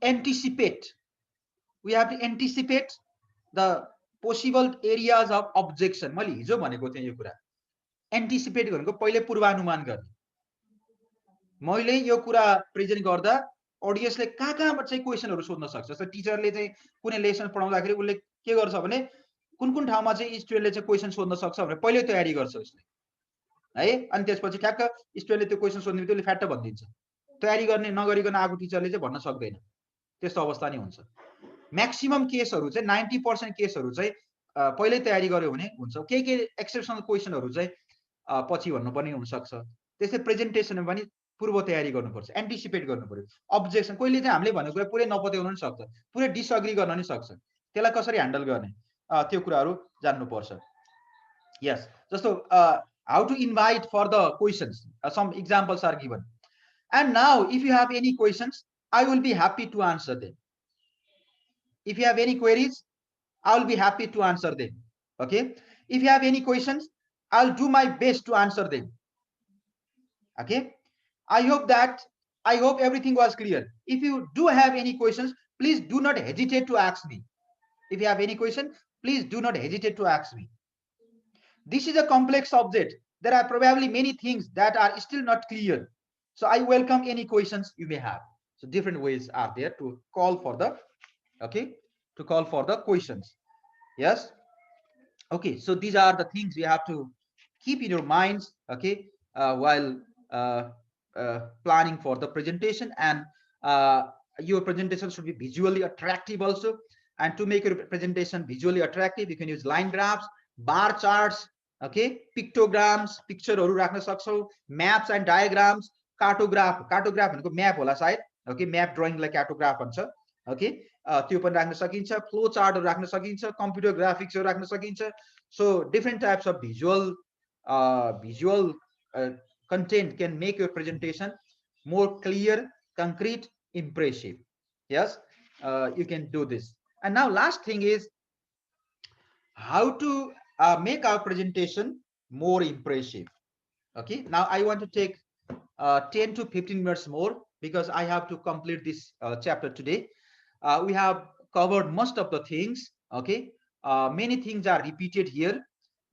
Speaker 1: anticipate the possible areas of objection. मैले हिजो भनेको थिएँ यो कुरा, एन्टिसिपेट भनेको पहिले पूर्वानुमान गर्ने। मैले यो कुरा प्रेजेन्ट गर्दा ऑडियन्सले कहाँ चाहिँ क्वेशनहरु सोध्न सक्छ। जस्तो टिचरले चाहिँ कुनै लेसन पढाउँदाखेरि उले के गर्छ भने कुन ठाउँमा चाहिँ स्टुडेन्टले चाहिँ क्वेशन सोध्न सक्छ भनेर पहिले तयारी गर्छ उसले है। अनि त्यसपछि ठ्याक्क स्टुडेन्टले त्यो क्वेशन सोध्ने बित्तिकै फ्याट्ट भनिदिन्छ। तयारी गर्ने नगरिकन आएको टिचरले चाहिँ भन्न सक्दैन, त्यस्तो अवस्था नै हुन्छ। म्याक्सिमम केसहरु चाहिँ 90% केसहरु चाहिँ पहिले तयारी गर्यो भने हुन्छ। के एक्सेप्सनल क्वेशनहरु चाहिँ पछि भन्नुपर्ने हुन सक्छ। त्यसै प्रेजेन्टेसनमा पनि पूर्व तयारी गर्नुपर्छ, एन्टिसिपेट गर्नु पर्यो। अब्जेक्सन कहिले चाहिँ हामीले भनेको कुरा पुरै नपत्याउन पनि सक्छ, पुरै डिसअग्री गर्न पनि सक्छ, त्यसलाई कसरी ह्यान्डल गर्ने त्यो कुराहरू जान्नुपर्छ। यस, जस्तो how to invite for the questions, some examples are given, and now if you have any questions I will be happy to answer them. If you have any queries I will be happy to answer them. Okay, if you have any questions I'll do my best to answer them. Okay, I hope everything was clear. If you do have any questions, please do not hesitate to ask me. If you have any question, please do not hesitate to ask me. This is a complex subject. There are probably many things that are still not clear. So I welcome any questions you may have. So different ways are there to call for the, okay, to call for the questions. Yes. Okay, so these are the things you have to keep in your minds, okay, while planning for the presentation. And your presentation should be visually attractive also. And to make your presentation visually attractive, you can use line graphs, bar charts, okay, pictograms, pictureहरू राख्न सक्छौ, maps and diagrams, cartograph भनेको map होला सायद, okay, map ड्रइङलाई cartograph भन्छ, okay, त्यो पनि राख्न सकिन्छ, फ्लो चार्टहरू राख्न सकिन्छ, कम्प्युटर ग्राफिक्सहरू राख्न सकिन्छ. So different types of visual content can make your presentation more clear, concrete, impressive. Yes, you can do this. And now last thing is how to make our presentation more impressive. Okay, now I want to take 10 to 15 minutes more because I have to complete this chapter today. We have covered most of the things. Okay, many things are repeated here.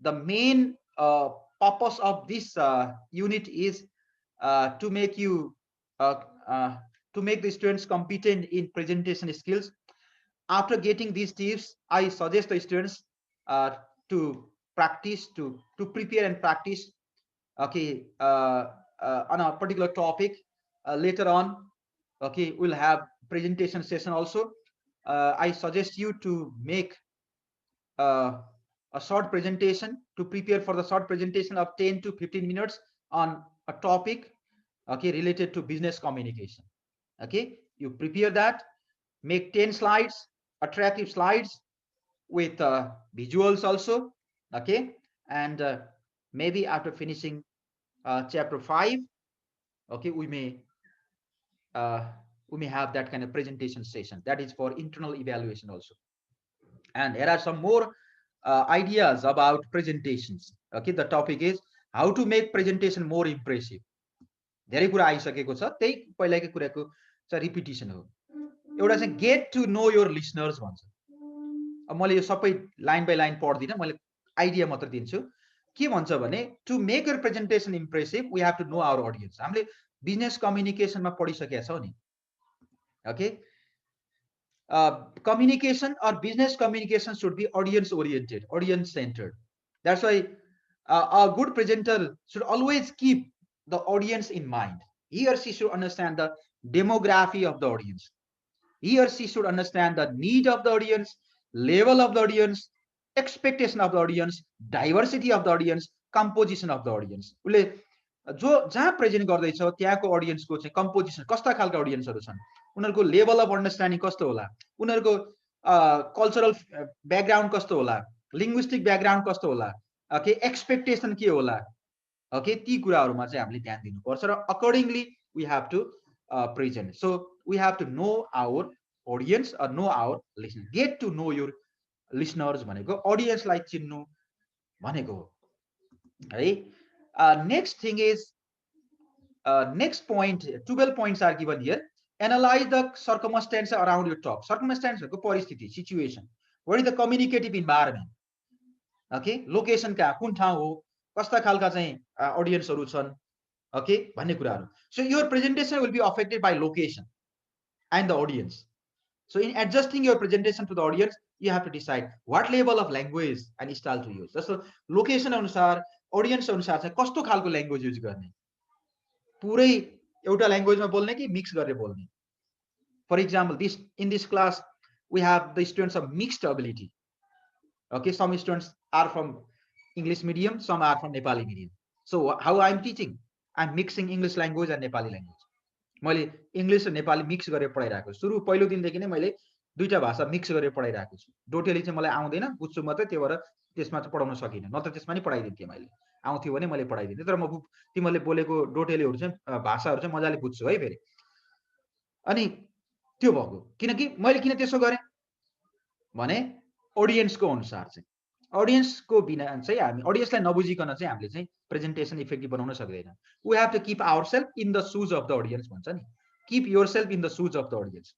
Speaker 1: The main purpose of this unit is to make you to make the students competent in presentation skills. After getting these tips, I suggest the students to practice, to prepare and practice, okay, on a particular topic. Later on, okay, we'll have presentation session also. I suggest you to make a short presentation, to prepare for the short presentation of 10 to 15 minutes on a topic, okay, related to business communication. Okay, you prepare that, make 10 slides, attractive slides with visuals also. Okay, and maybe after finishing chapter 5, okay, we may have that kind of presentation session that is for internal evaluation also. And there are some more ideas about presentations. Okay, the topic is how to make presentation more impressive. धेरै कुरा आइसकेको छ, त्यही पहिलाकै कुराको चाहिँ रिपिटिसन हो. एउटा चाहिँ get to know your listeners भन्छ. अब मैले यो सबै लाइन बाइ लाइन पढ्दिनँ, मैले आइडिया मात्र दिन्छु. के भन्छ भने to make your presentation impressive we have to know our audience. हामीले बिजनेस कम्युनिकेसनमा पढिसकेका छौँ नि. Okay, communication or business communication should be audience oriented, audience centered. That's why a good presenter should always keep the audience in mind. He or she should understand the demography of the audience. He or she should understand the need of the audience, level of the audience, expectation of the audience, diversity of the audience, composition of the audience. जो जहाँ present गर्दैछ त्यहाँको अडियन्सको चाहिँ composition कस्ता खालका अडियन्सहरू छन्, उनीहरूको लेभल अफ अन्डरस्ट्यान्डिङ कस्तो होला, उनीहरूको कल्चरल ब्याकग्राउन्ड कस्तो होला, लिङ्ग्विस्टिक ब्याकग्राउन्ड कस्तो होला, ओके, एक्सपेक्टेसन के होला, ओके, ती कुराहरूमा चाहिँ हामीले ध्यान दिनुपर्छ र accordingly we have to present. So we have to know our audience or know our listener. Get to know your listeners भनेको अडियन्सलाई चिन्नु भनेको हो है. Next thing is, next point, 12 points are given here. Analyze the circumstances around your talk. Circumstances को परिस्थिति, situation. What is the communicative environment? Okay, location कहाँ, कुन ठाउँ हो, कस्ता खालका चाहिँ अडियन्सहरू छन्, okay, भन्ने कुराहरू. So your presentation will be affected by location and the audience. So in adjusting your presentation to the audience, you have to decide what level of language and style to use. So location अनुसार, audience अनुसार चाहिँ कस्तो खालको language use गर्ने, पुरै एउटा ल्याङ्ग्वेजमा बोल्ने कि मिक्स गरेर बोल्ने. For example, in this class we have the students of mixed ability. Okay, some students are from English medium, some are from Nepali medium. So how I'm teaching, I am mixing English language and Nepali language. मैले English र Nepali mix गरेर पढाइरहेको छु। सुरु पहिलो दिनदेखि नै मैले दुईटा भाषा मिक्स गरेर पढाइरहेको छु। डोटेली चाहिँ मलाई आउँदैन, बुझ्छु मात्रै, त्यही भएर त्यसमा चाहिँ पढाउन सकिनँ, नत्र त्यसमा नि पढाइदिन्थेँ मैले। आउँथ्यो भने मैले पढाइदिन्थेँ, तर म तिमीहरूले बोलेको डोटेलीहरू चाहिँ भाषाहरू चाहिँ मजाले बुझ्छु है फेरि। अनि त्यो भएको किनकि मैले किन त्यसो गरेँ भने अडियन्सको अनुसार चाहिँ, अडियन्सको बिना चाहिँ हामी अडियन्सलाई नबुझिकन चाहिँ हामीले चाहिँ प्रेजेन्टेसन इफेक्टिभ बनाउन सक्दैन। We have to keep ourselves in the shoes of the audience भन्छ नि, keep yourself in the shoes of the audience.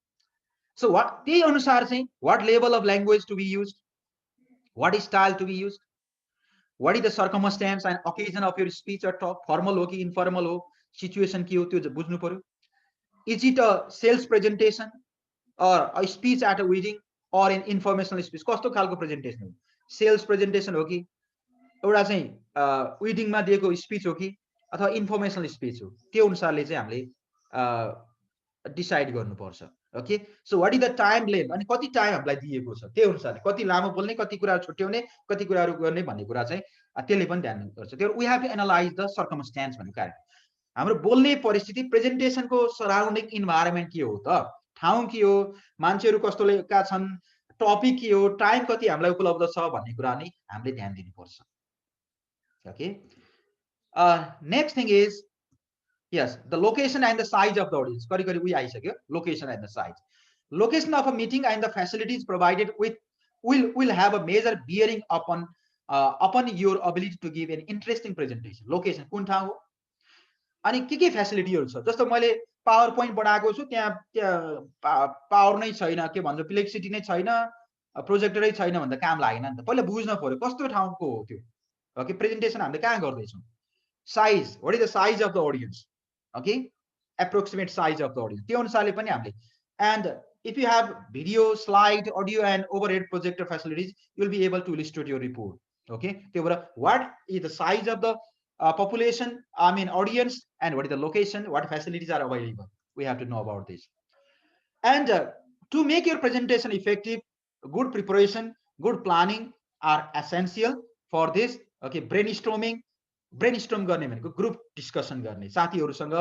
Speaker 1: So what त्यही अनुसार चाहिँ what level of language to be use, what style to be use, what is the circumstances and occasion of your speech or talk, formal हो कि informal हो, situation के हो त्यो बुझ्नु पर्यो। Is it a sales presentation or a speech at a wedding or an informational speech, कस्तो खालको प्रेजेन्टेसन हो, सेल्स प्रेजेन्टेसन हो कि एउटा चाहिँ वेडिङमा दिएको स्पिच हो कि अथवा इन्फर्मेसनल स्पिच हो, त्यो अनुसारले चाहिँ हामीले डिसाइड गर्नुपर्छ। Okay, so what is the time length, अनि कति टाइम हामीलाई दिएको छ त्यो अनुसारले कति लामो बोल्ने, कति कुराहरू छुट्याउने, कति कुराहरू गर्ने भन्ने कुरा चाहिँ त्यसले पनि ध्यान दिनुपर्छ। त्यो we have to analyse the circumstances भन्ने कार्य, हाम्रो बोल्ने परिस्थिति, प्रेजेन्टेसनको सराउन्डिङ इन्भाइरोमेन्ट के हो त, ठाउँ के हो, मान्छेहरू कस्तोका छन्, टपिक के हो, टाइम कति हामीलाई उपलब्ध छ भन्ने कुरा नै हामीले ध्यान दिनुपर्छ। Okay, next thing is yes, the location and the size of the audience. करिब उही आइसक्यो, location and the size. Location of a meeting and the facilities provided with will have a major bearing upon your ability to give an interesting presentation. Location कुन ठाउँ हो अनि के फ्यासिलिटीहरू छ, जस्तो मैले पावर पोइन्ट बनाएको छु, त्यहाँ पावर नै छैन, के भन्छ इलेक्ट्रिसिटी नै छैन, प्रोजेक्टरै छैन भन्दा काम लागेन नि त। पहिला बुझ्न पर्यो कस्तो ठाउँको हो त्यो। ओके, प्रेजेन्टेसन हामीले कहाँ गर्दैछौँ, size, what is the size of the audience, okay, approximate size of the audience, त्यो अनुसारले पनि हामीले, and if you have video, slide, audio and overhead projector facilities, you will be able to illustrate your report. Okay, त्यो भएर what is the size of the population, I mean audience, and what is the location, what facilities are available, we have to know about this. And to make your presentation effective, good preparation, good planning are essential for this. Okay, brainstorming, ब्रेनस्टर्म गर्ने भनेको group discussion गर्ने साथीहरूसँग,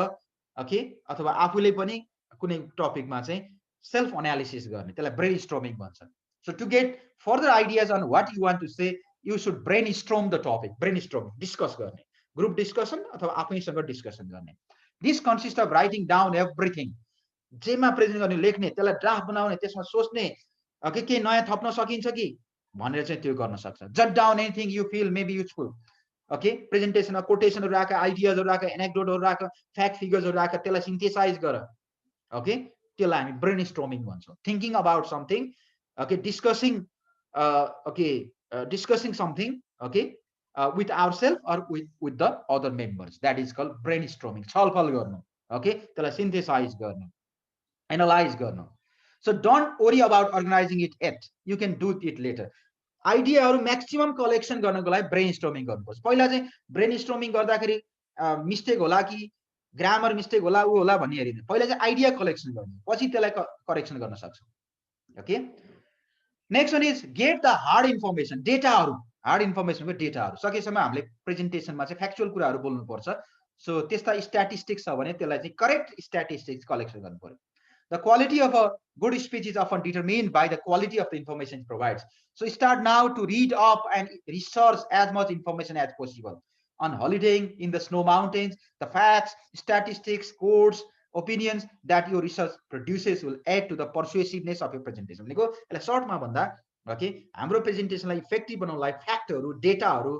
Speaker 1: okay, अथवा आफूले पनि कुनै टपिकमा चाहिँ self analysis गर्ने, त्यसलाई ब्रेनस्टर्मिङ भन्छ। So to get further ideas on what you want to say, you should brainstorm the topic, brainstorm discuss गर्ने, ग्रुप डिस्कसन अथवा आफैसँग डिस्कसन गर्ने। This consist of writing down everything, जेमा प्रेजेन्ट गर्ने, लेख्ने, त्यसलाई ड्राफ्ट बनाउने, त्यसमा सोच्ने, ओके, के नयाँ थप्न सकिन्छ कि भनेर चाहिँ त्यो गर्न सक्छ। Jot down anything you feel may be useful, okay, प्रेजेन्टेसनमा कोटेसनहरू राख, आइडियाजहरू राख, एनेक्डोटहरू राख, फ्याक्ट फिगर्सहरू राख, त्यसलाई सिन्थेसाइज गर। ओके, त्यसलाई हामी ब्रेनस्टर्मिङ भन्छौँ। Thinking about something, okay, discussing, okay, discussing something, okay, with ourselves or with the other members, that is called brainstorming, छलफल गर्नु, ओके, त्यसलाई सिन्थेसाइज गर्नु, एनालाइज गर्नु। So don't worry about organising it at, you can do it later. आइडियाहरू maximum collection गर्नको लागि ब्रेनस्टर्मिङ गर्नुपर्छ। पहिला चाहिँ ब्रेनस्टर्मिङ गर्दाखेरि मिस्टेक होला कि ग्रामर मिस्टेक होला ऊ होला भन्ने हेरिँदैन, पहिला चाहिँ आइडिया कलेक्सन गर्नु, पछि त्यसलाई करेक्सन गर्न सक्छौँ। Okay, next one is get the hard information, डेटाहरू, हार्ड इन्फर्मेसनको डेटाहरू। सकेसम्म हामीले प्रेजेन्टेसनमा चाहिँ फ्याक्चुअल कुराहरू बोल्नुपर्छ। सो त्यस्ता स्ट्याटिस्टिक्स छ भने त्यसलाई चाहिँ करेक्ट स्ट्याटिस्टिक्स कलेक्सन गर्नु पर्यो। The quality of a good speech is often determined by the quality of the information it provides. So start now to read up and research as much information as possible on holidaying in the snow mountains. The facts, statistics, quotes, opinions that your research produces will add to the persuasiveness of your presentation. भनेको यसलाई सर्टमा भन्दा, okay, हाम्रो प्रेजेन्टेसनलाई effective बनाउनलाई फ्याक्टहरू, डेटाहरू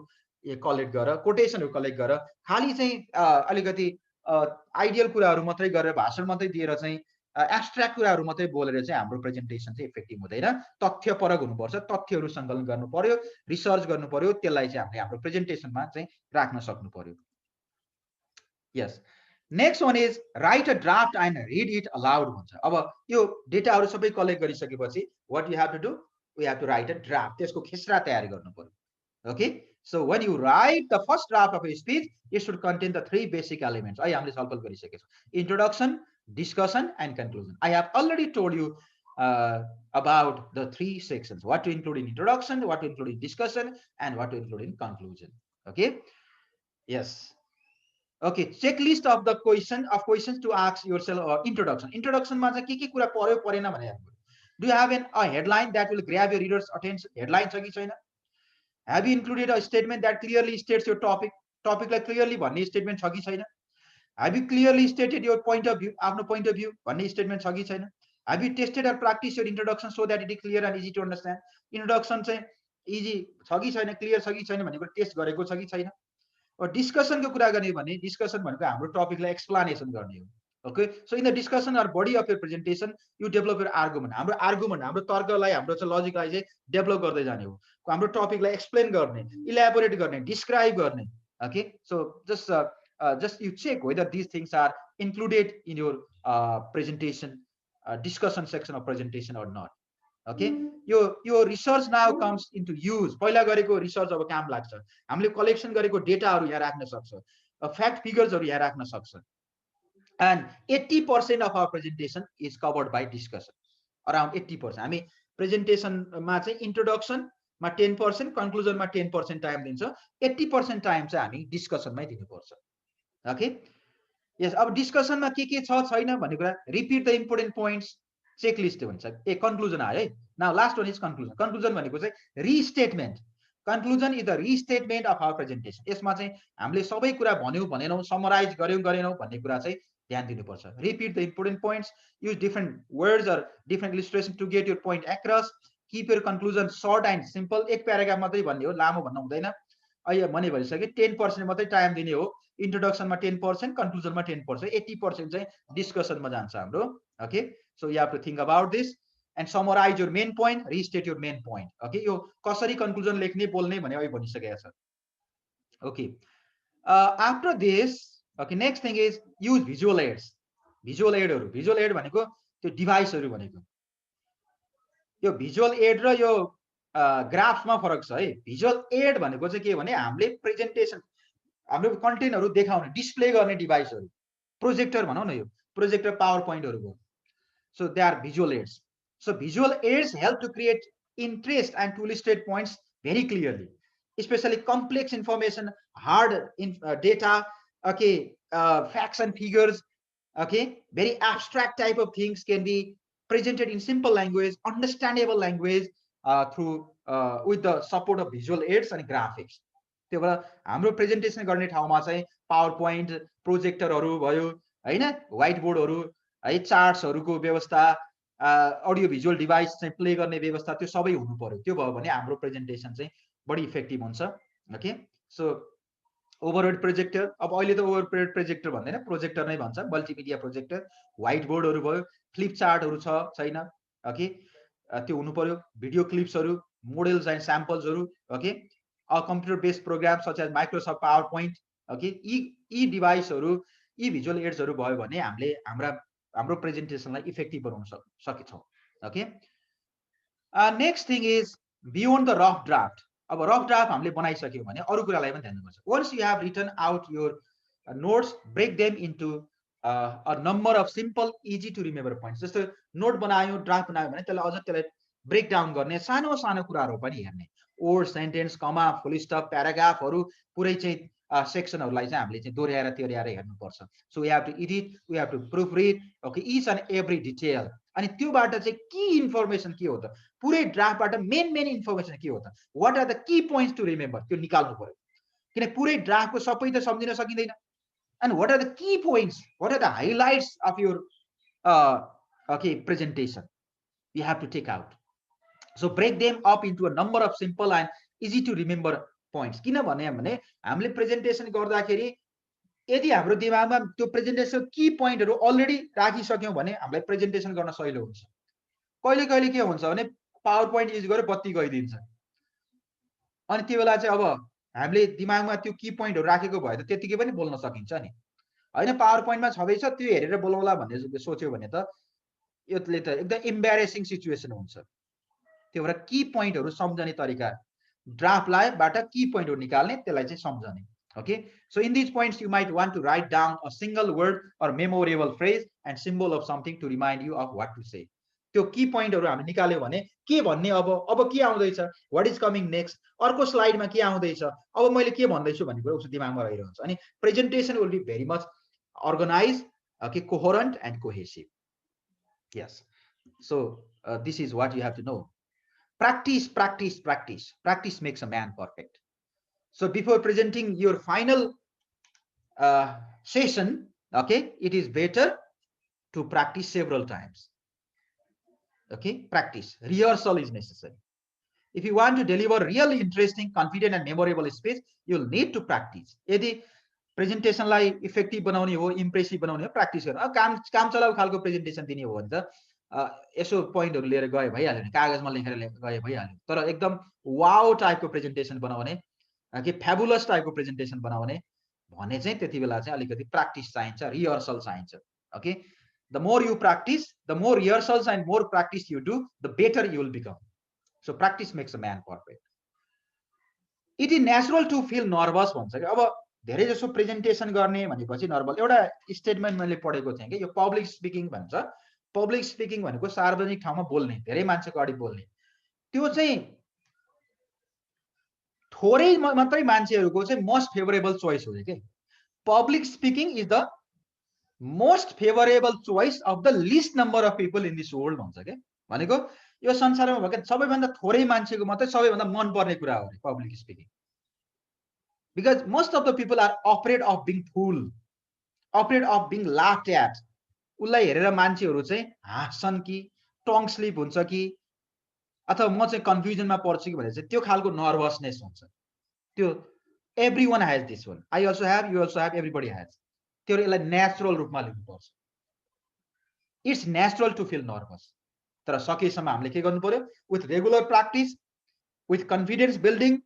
Speaker 1: collect गर, कोटेसनहरू collect गर, खालि चाहिँ अलिकति आइडियल कुराहरू मात्रै गरेर भाषण मात्रै दिएर चाहिँ एब्स्ट्र्याक्ट कुराहरू मात्रै बोलेर चाहिँ हाम्रो प्रेजेन्टेसन चाहिँ इफेक्टिभ हुँदैन। तथ्यपरक हुनुपर्छ, तथ्यहरू सङ्कलन गर्नु पर्यो, रिसर्च गर्नु पर्यो, त्यसलाई चाहिँ हामीले हाम्रो प्रेजेन्टेसनमा चाहिँ राख्न सक्नु पर्यो। Yes, next one is write a draft and read it aloud भन्छ। अब यो डेटाहरू सबै कलेक्ट गरिसकेपछि what you have to do, we have to write a draft, त्यसको खेसरा तयार गर्नु पर्यो। Okay, so when you write the first draft of a speech, it should contain the three basic elements. अहिले हामीले छलफल गरिसकेका छौँ, introduction, discussion and conclusion. I have already told you about the three sections, what to include in introduction, what to include in discussion, and what to include in conclusion. Okay, yes, Okay, checklist of the questions to ask yourself. Introduction मा चाहिँ के कुरा पर्यो परेन भने हेर्नु. Do you have a headline that will grab your readers attention? Headline छ कि छैन? Have you included a statement that clearly states your topic? Topic लाई clearly भन्ने statement छ कि छैन? Have you clearly stated your point of view? आफ्नो point of view भन्ने statement छ कि छैन? Have you tested or practiced your introduction so that it is clear and easy to understand? Introduction चाहिँ easy छ कि छैन, clear छ कि छैन भन्ने कुरा टेस्ट गरेको छ कि छैन? डिस्कसन को कुरा गर्ने भने डिस्कसन भनेको हाम्रो टपिकलाई एक्सप्लेनेसन गर्ने हो. Okay, so in the discussion or body of your presentation you develop your argument. हाम्रो तर्कलाई हाम्रो चाहिँ लजिकलाई चाहिँ डेभलप गर्दै जाने हो. हाम्रो टपिकलाई एक्सप्लेन गर्ने, इलाबोरेट गर्ने, डिस्क्राइब गर्ने. Okay, so just you check whether these things are included in your presentation discussion section of presentation or not. Okay, your research now comes into use. पहिला गरेको रिसर्च अब काम लाग्छ. हामीले कलेक्सन गरेको डेटाहरु यहाँ राख्न सक्छ, फ्याक्ट फिगर्सहरु यहाँ राख्न सक्छ. And 80% of our presentation is covered by discussion. Around 80%. हामी presentation मा चाहिँ introduction मा 10%, conclusion मा 10% टाइम दिन्छ. 80% टाइम चाहिँ हामी डिस्कसन मै दिनुपर्छ. Okay, yes, अब डिस्कसन मा के छ छैन भन्ने कुरा repeat the important points, checklist हुन्छ. ए कन्क्लुजन आयो है. Now last one is conclusion. Conclusion भनेको चाहिँ restatement. Conclusion is the restatement of our presentation. यसमा चाहिँ हामीले सबै कुरा भन्यौ भनेनौ, समराइज गर्यौ गरेनौ भन्ने कुरा चाहिँ ध्यान दिनुपर्छ. Repeat the important points, use different words or different illustration to get your point across. Keep your conclusion short and simple. एक प्याराग्राफ मात्रै भन्ने हो, लामो भन्न हुँदैन. अहिले भने भइसक्यो 10% मात्रै टाइम दिने हो. इन्ट्रोडक्सनमा 10%, कन्क्लुजनमा 10%, 80% चाहिँ डिस्कसनमा जान्छ हाम्रो. Okay, so you have to think about this and summarize your main point, restate your main point. Okay, यो कसरी कन्क्लुजन लेख्ने बोल्ने भने अहिले भनिसकेको छ. Okay, after this, okay, next thing is use visual aids. Visual aid भनेको त्यो डिभाइसहरु भनेको. यो भिजुअल एड र यो ग्राफ्समा फरक छ है. भिजुअल एड भनेको चाहिँ के भने हामीले प्रेजेन्टेसन हाम्रो कन्टेन्टहरु देखाउने, डिस्प्ले गर्ने डिभाइसहरु, प्रोजेक्टर भनौं न, यो प्रोजेक्टर पावर पोइन्टहरु हो. So they are visual aids. So visual aids help to create interest and to illustrate points very clearly, especially complex information, hard data, okay, facts and figures, okay, very abstract type of things can be presented in simple language, understandable language, through with the support of visual aids and graphics. त्यो भएर हाम्रो presentation गर्ने ठाउँमा चाहिँ power point, प्रोजेक्टरहरु भयो हैन, white बोर्डहरु है, चार्ट्सहरुको व्यवस्था, अडियो भिजुअल डिभाइस चाहिँ प्ले गर्ने व्यवस्था, त्यो सबै हुनु पर्यो. त्यो भयो भने हाम्रो प्रेजेन्टेसन चाहिँ बढी इफेक्टिभ हुन्छ. ओके, सो ओभरहेड प्रोजेक्टर, अब अहिले त ओभरहेड प्रोजेक्टर भन्दैन, प्रोजेक्टर नै भन्छ, मल्टिमिडिया प्रोजेक्टर. व्हाइट बोर्डहरु भयो, फ्लिप चार्टहरु छ छैन, ओके, त्यो हुनु पर्यो. भिडियो क्लिप्सहरु, मोडेल्स एन्ड स्याम्पल्सहरु, okay, a computer based program such as Microsoft PowerPoint. Okay, यी डिभाइसहरु, यी भिजुअल एड्सहरु भयो भने हामीले हाम्रो प्रेजेन्टेसनलाई इफेक्टिभ बनाउन सकेछौं. Okay, next thing is beyond the rough draft. अब रफ ड्राफ्ट हामीले बनाइसक्यौं भने अरु कुरालाई पनि ध्यान दिनुपर्छ. Once you have written out your notes, break them into a number of simple easy to remember points. जस्तो नोट बनायो, ड्राफ्ट बनायो भने त्यसलाई ब्रेक डाउन गर्ने, सानो सानो कुराहरु पनि हेर्ने. Word, sentence, comma, full stop, प्याराग्राफहरु पुरै चाहिँ सेक्सनहरुलाई चाहिँ हामीले चाहिँ दोहोर्याएर तेर्याएर हेर्नुपर्छ. So we have to edit, we have to proofread, okay, each and every detail. अनि त्योबाट चाहिँ की इन्फर्मेसन के हो त, पुरै ड्राफ्टबाट मेन इन्फर्मेसन के हो त, what are the key points to remember, त्यो निकाल्नु पर्यो. किन पुरै ड्राफ्टको सबै त सम्झिन सकिदैन. And what are the key points, what are the highlights of your okay presentation, you have to take out. So break them up into a number of simple and easy to remember points. किनभने हामीले presentation गर्दाखेरि यदि हाम्रो दिमागमा त्यो presentation की पोइन्टहरु already राखिसक्यौं भने हामीलाई presentation गर्न सजिलो हुन्छ. कहिले कहिले के हुन्छ भने पावर पोइन्ट युज गरेर बत्ती गइदिन्छ. अनि त्यो बेला चाहिँ अब हामीले दिमागमा त्यो की पोइन्टहरु राखेको भए त त्यतिकै पनि बोल्न सकिन्छ नि हैन. पावर पोइन्टमा छँदैछ, त्यो हेरेर बोलाउला भन्ने सोच्यो भने त यसले त एकदम एम्बारेसिङ सिचुएसन हुन्छ. त्यो भएर की पोइन्टहरु सम्झने तरिका, ड्राफ्टबाट की पोइन्टहरु निकाल्ने, त्यसलाई चाहिँ सम्झने. Okay, so in these points you might want to write down a single word or memorable phrase and symbol of something to remind you of what to say. त्यो की पोइन्टहरु हामी निकाल्यो भने के भन्ने, अब के आउँदैछ, व्हाट इज कमिङ नेक्स्ट, अर्को स्लाइडमा के आउँदैछ, अब मैले के भन्दैछु भन्ने कुरा उसको दिमागमा रहिरहन्छ। अनि presentation will be very much organise, okay, coherent and cohesive. Yes, so this is what you have to know. Practice, practice, practice. Practice makes a man perfect. So before presenting your final session, okay, it is better to practice several times. Okay, practice. Rehearsal is necessary. If you want to deliver really interesting, confident and memorable speech, you'll need to practice. यदि प्रेजेन्टेसनलाई effective बनाउने हो, impressive बनाउने हो, practice गर्नु। अब काम चलाउ खालको प्रेजेन्टेसन दिने हो भने त यसो पोइन्टहरु लिएर गए भइहाल्यो नि, कागजमा लेखेर गए भइहाल्यो। तर एकदम वाउ टाइपको प्रेजेन्टेसन बनाउने, कि फ्याबुलस टाइपको प्रेजेन्टेसन बनाउने भने चाहिँ त्यति बेला चाहिँ अलिकति प्र्याक्टिस चाहिन्छ, रिहर्सल चाहिन्छ। Okay, the more you practice, the more rehearsals and more practice you do, the better you will become. So practice makes a man perfect. It is natural to feel nervous भन्छ कि। अब धेरै जसो presentation गर्ने भनेपछि normal एउटा statement मैले पढेको थिएँ कि यो पब्लिक स्पिकिङ भन्छ। पब्लिक स्पिकिङ भनेको सार्वजनिक ठाउँमा बोल्ने, धेरै मान्छेको अगाडि बोल्ने। त्यो चाहिँ थोरै मात्रै मान्छेहरूको चाहिँ मोस्ट फेभरेबल चोइस हो के। Public speaking is the most favourable choice of the list number of people in this world भन्छ के। भनेको यो संसारमा भएको सबैभन्दा थोरै मान्छेको मात्रै सबैभन्दा मन पर्ने कुरा हो public speaking. Because most of the people are afraid of being fooled, afraid of being laughed at. उसलाई हेरेर मान्छेहरू चाहिँ हाँस्छन् कि, टङ स्लिप हुन्छ कि, अथवा म चाहिँ कन्फ्युजनमा पर्छु कि भनेर चाहिँ त्यो खालको नर्भसनेस हुन्छ। त्यो everyone has this one. I also have, you also have, everybody has. त्यो यसलाई नेचुरल रूपमा लिनुपर्छ। It's natural to feel nervous. तर सकेसम्म हामीले के गर्नु पर्यो? With regular practice, with confidence building,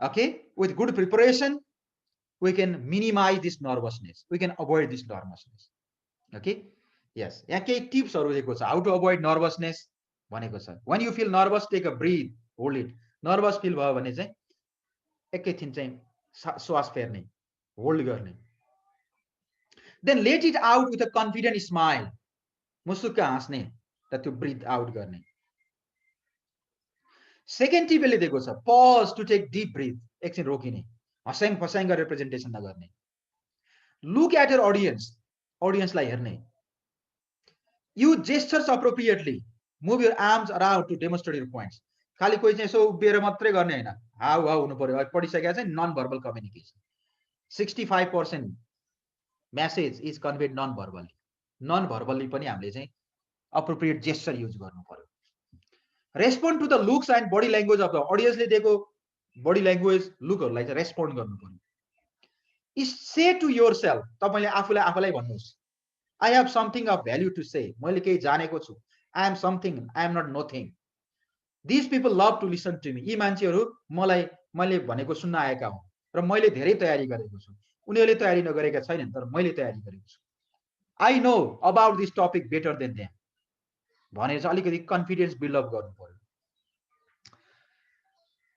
Speaker 1: okay, with good preparation, we can minimize this nervousness. We can avoid this nervousness. Okay, yes. यहाँ केही टिप्सहरु दिएको छ, how to avoid nervousness भनेको छ। When you feel nervous, take a breath, hold it. Nervous feel भयो भने चाहिँ एकैछिन चाहिँ श्वास फेर्ने, होल्ड गर्ने। Then let it out with a confident smile. मुसुक्क हाँस्ने, र त्यो ब्रीथ आउट गर्ने। सेकेन्ड टिप यसले दिएको छ, pause to take deep breath. एकछिन रोकिने, हस्याङ फस्याङ गरेर प्रेजेन्टेसन नगर्ने। Look at your audience. Audience-लाई हेर्ने। Use gestures appropriately. Move your arms around to demonstrate your points. खाली कोही चाहिँ यसो उभिएर मात्रै गर्ने हैन, हाउ हाउ हुनु पर्यो। पढिसकेको चाहिँ non verbal communication. 65% message is conveyed non verbally. Non verbally पनि हामीले चाहिँ अप्रोप्रिएट जेस्चर युज गर्नु पर्यो। Respond to the looks and body language of the अडियन्सले दिएको बडी ल्याङ्ग्वेज लुकहरूलाई चाहिँ रेस्पोन्ड गर्नु पर्यो। से टु योरसेल्फ, तपाईले आफूलाई भन्नुहोस्, I have something of value to say, मैले केही जानेको छु, I am something, I am not nothing, this people love to listen to me, यी मान्छेहरू मैले भनेको सुन्न आएका हुन् र मैले धेरै तयारी गरेको छु, उनीहरूले तयारी नगरेका छैनन् तर मैले तयारी गरेको छु, I know about this topic better than them भनेर चाहिँ अलिकति कन्फिडेन्स बिल्डअप गर्नु पर्यो।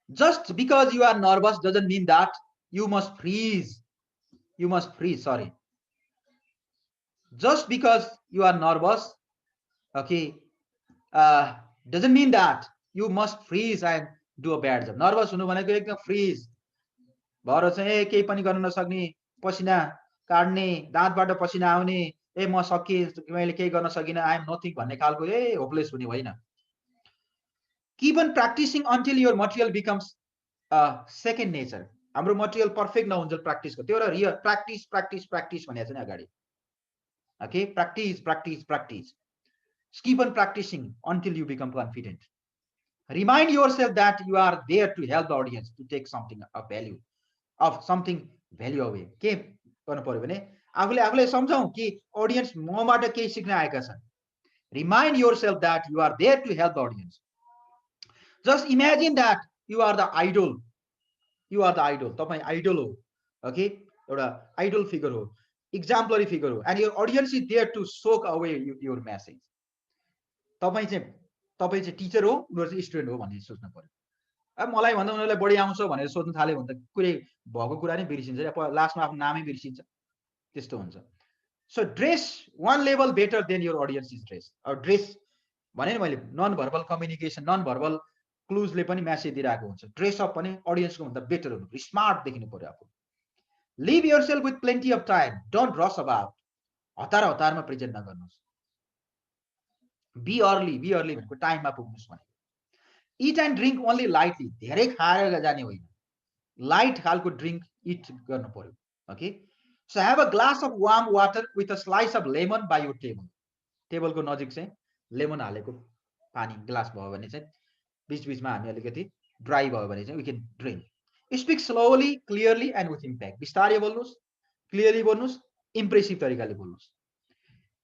Speaker 1: Just because you are nervous doesn't mean that you must freeze, sorry, just because you are nervous, okay, doesn't mean that you must freeze and do a bad job. Nervous हुनु भनेको एकदम freeze भएर चाहिँ केही पनि गर्न नसक्ने, पसिना काट्ने, दाँतबाट पसिना आउने, म सके मैले केही गर्न सकिन, आई एम नथिङ भन्ने खालको होपलेस हुने होइन। Keep on practicing until your material becomes second nature. हाम्रो मटेरियल पर्फेक्ट नहुन्छ प्र्याक्टिस गर्यो, त्यो र प्र्याक्टिस प्र्याक्टिस प्र्याक्टिस भनेको छ नि अगाडि। Okay, practice practice practice, keep on practicing until you become confident. Remind yourself that you are there to help the audience to take something of value away. के गर्नु पर्यो भने आफूलाई सम्झाऊ कि ऑडियन्स मबाट केही सिक्न आएका छन्। Remind yourself that you are there to help the audience. Just imagine that you are the idol. You are the idol. तपाईं आइडल हो, ओके, एउटा आइडल फिगर हो, एक्जाम्पलरी फिगर हो, and your audience is there to soak away your message. तपाईं चाहिँ teacher हो, उनीहरु चाहिँ स्टुडेन्ट हो भन्ने सोच्नु पर्यो। अब मलाई भन्दा उनीहरुलाई बढी आउँछ भनेर सोच्न थाल्यो भने त कुनै भएको कुरा नै बिर्सिन्छ, लास्टमा आफ्नो नामै बिर्सिन्छ, त्यस्तो हुन्छ। So dress one level better than your audience is dressed, or dress भने नि मैले non verbal communication non verbal क्लुजले पनि मेसेज दिइरहेको हुन्छ ड्रेसअप पनि अडियन्सको भन्दा बेटर हुनु पर्यो स्मार्ट देखिनु पर्यो आफू live yourself with plenty of time don't rush about हतारमा प्रेजेन्ट नगर्नुहोस् बी अर्ली भनेको टाइममा पुग्नुहोस् भने eat and drink only lightly धेरै खाएर जाने होइन लाइट खालको ड्रिङ्क इट गर्नु पर्यो okay so have a glass of warm water with a slice of lemon by your टेबलको नजिक चाहिँ लेमन हालेको पानी ग्लास भयो भने चाहिँ बीचबीचमा हामी अलिकति ड्राई भयो भने चाहिँ we can drink speak slowly clearly and with impact बिस्तारै बोल्नुहोस् क्लियरली बोल्नुहोस् इम्प्रेसिभ तरिकाले बोल्नुहोस्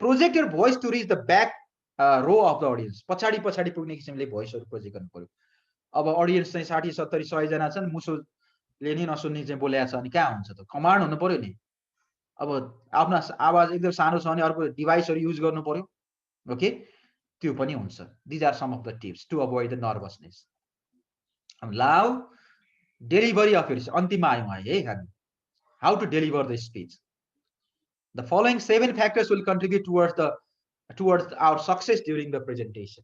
Speaker 1: project your voice to reach the back row of the audience पछाडि पुग्ने किसिमले भोइसहरू प्रोजेक्ट गर्नु पर्यो अब अडियन्स चाहिँ 60 70 100 जना छन् मुसोले नि नसुन्ने चाहिँ बोलेको छ अनि कहाँ हुन्छ त कमान्ड हुनु पर्यो नि अब आफ्नो आवाज एकदम सानो छ भने अर्को डिभाइसहरू युज गर्नु पर्यो ओके त्यो पनि हुन्छ these are some of the tips to avoid the nervousness now delivery of your अन्तिममा आयौँ है हामी how to deliver the speech the following 7 factors will contribute towards our success during the presentation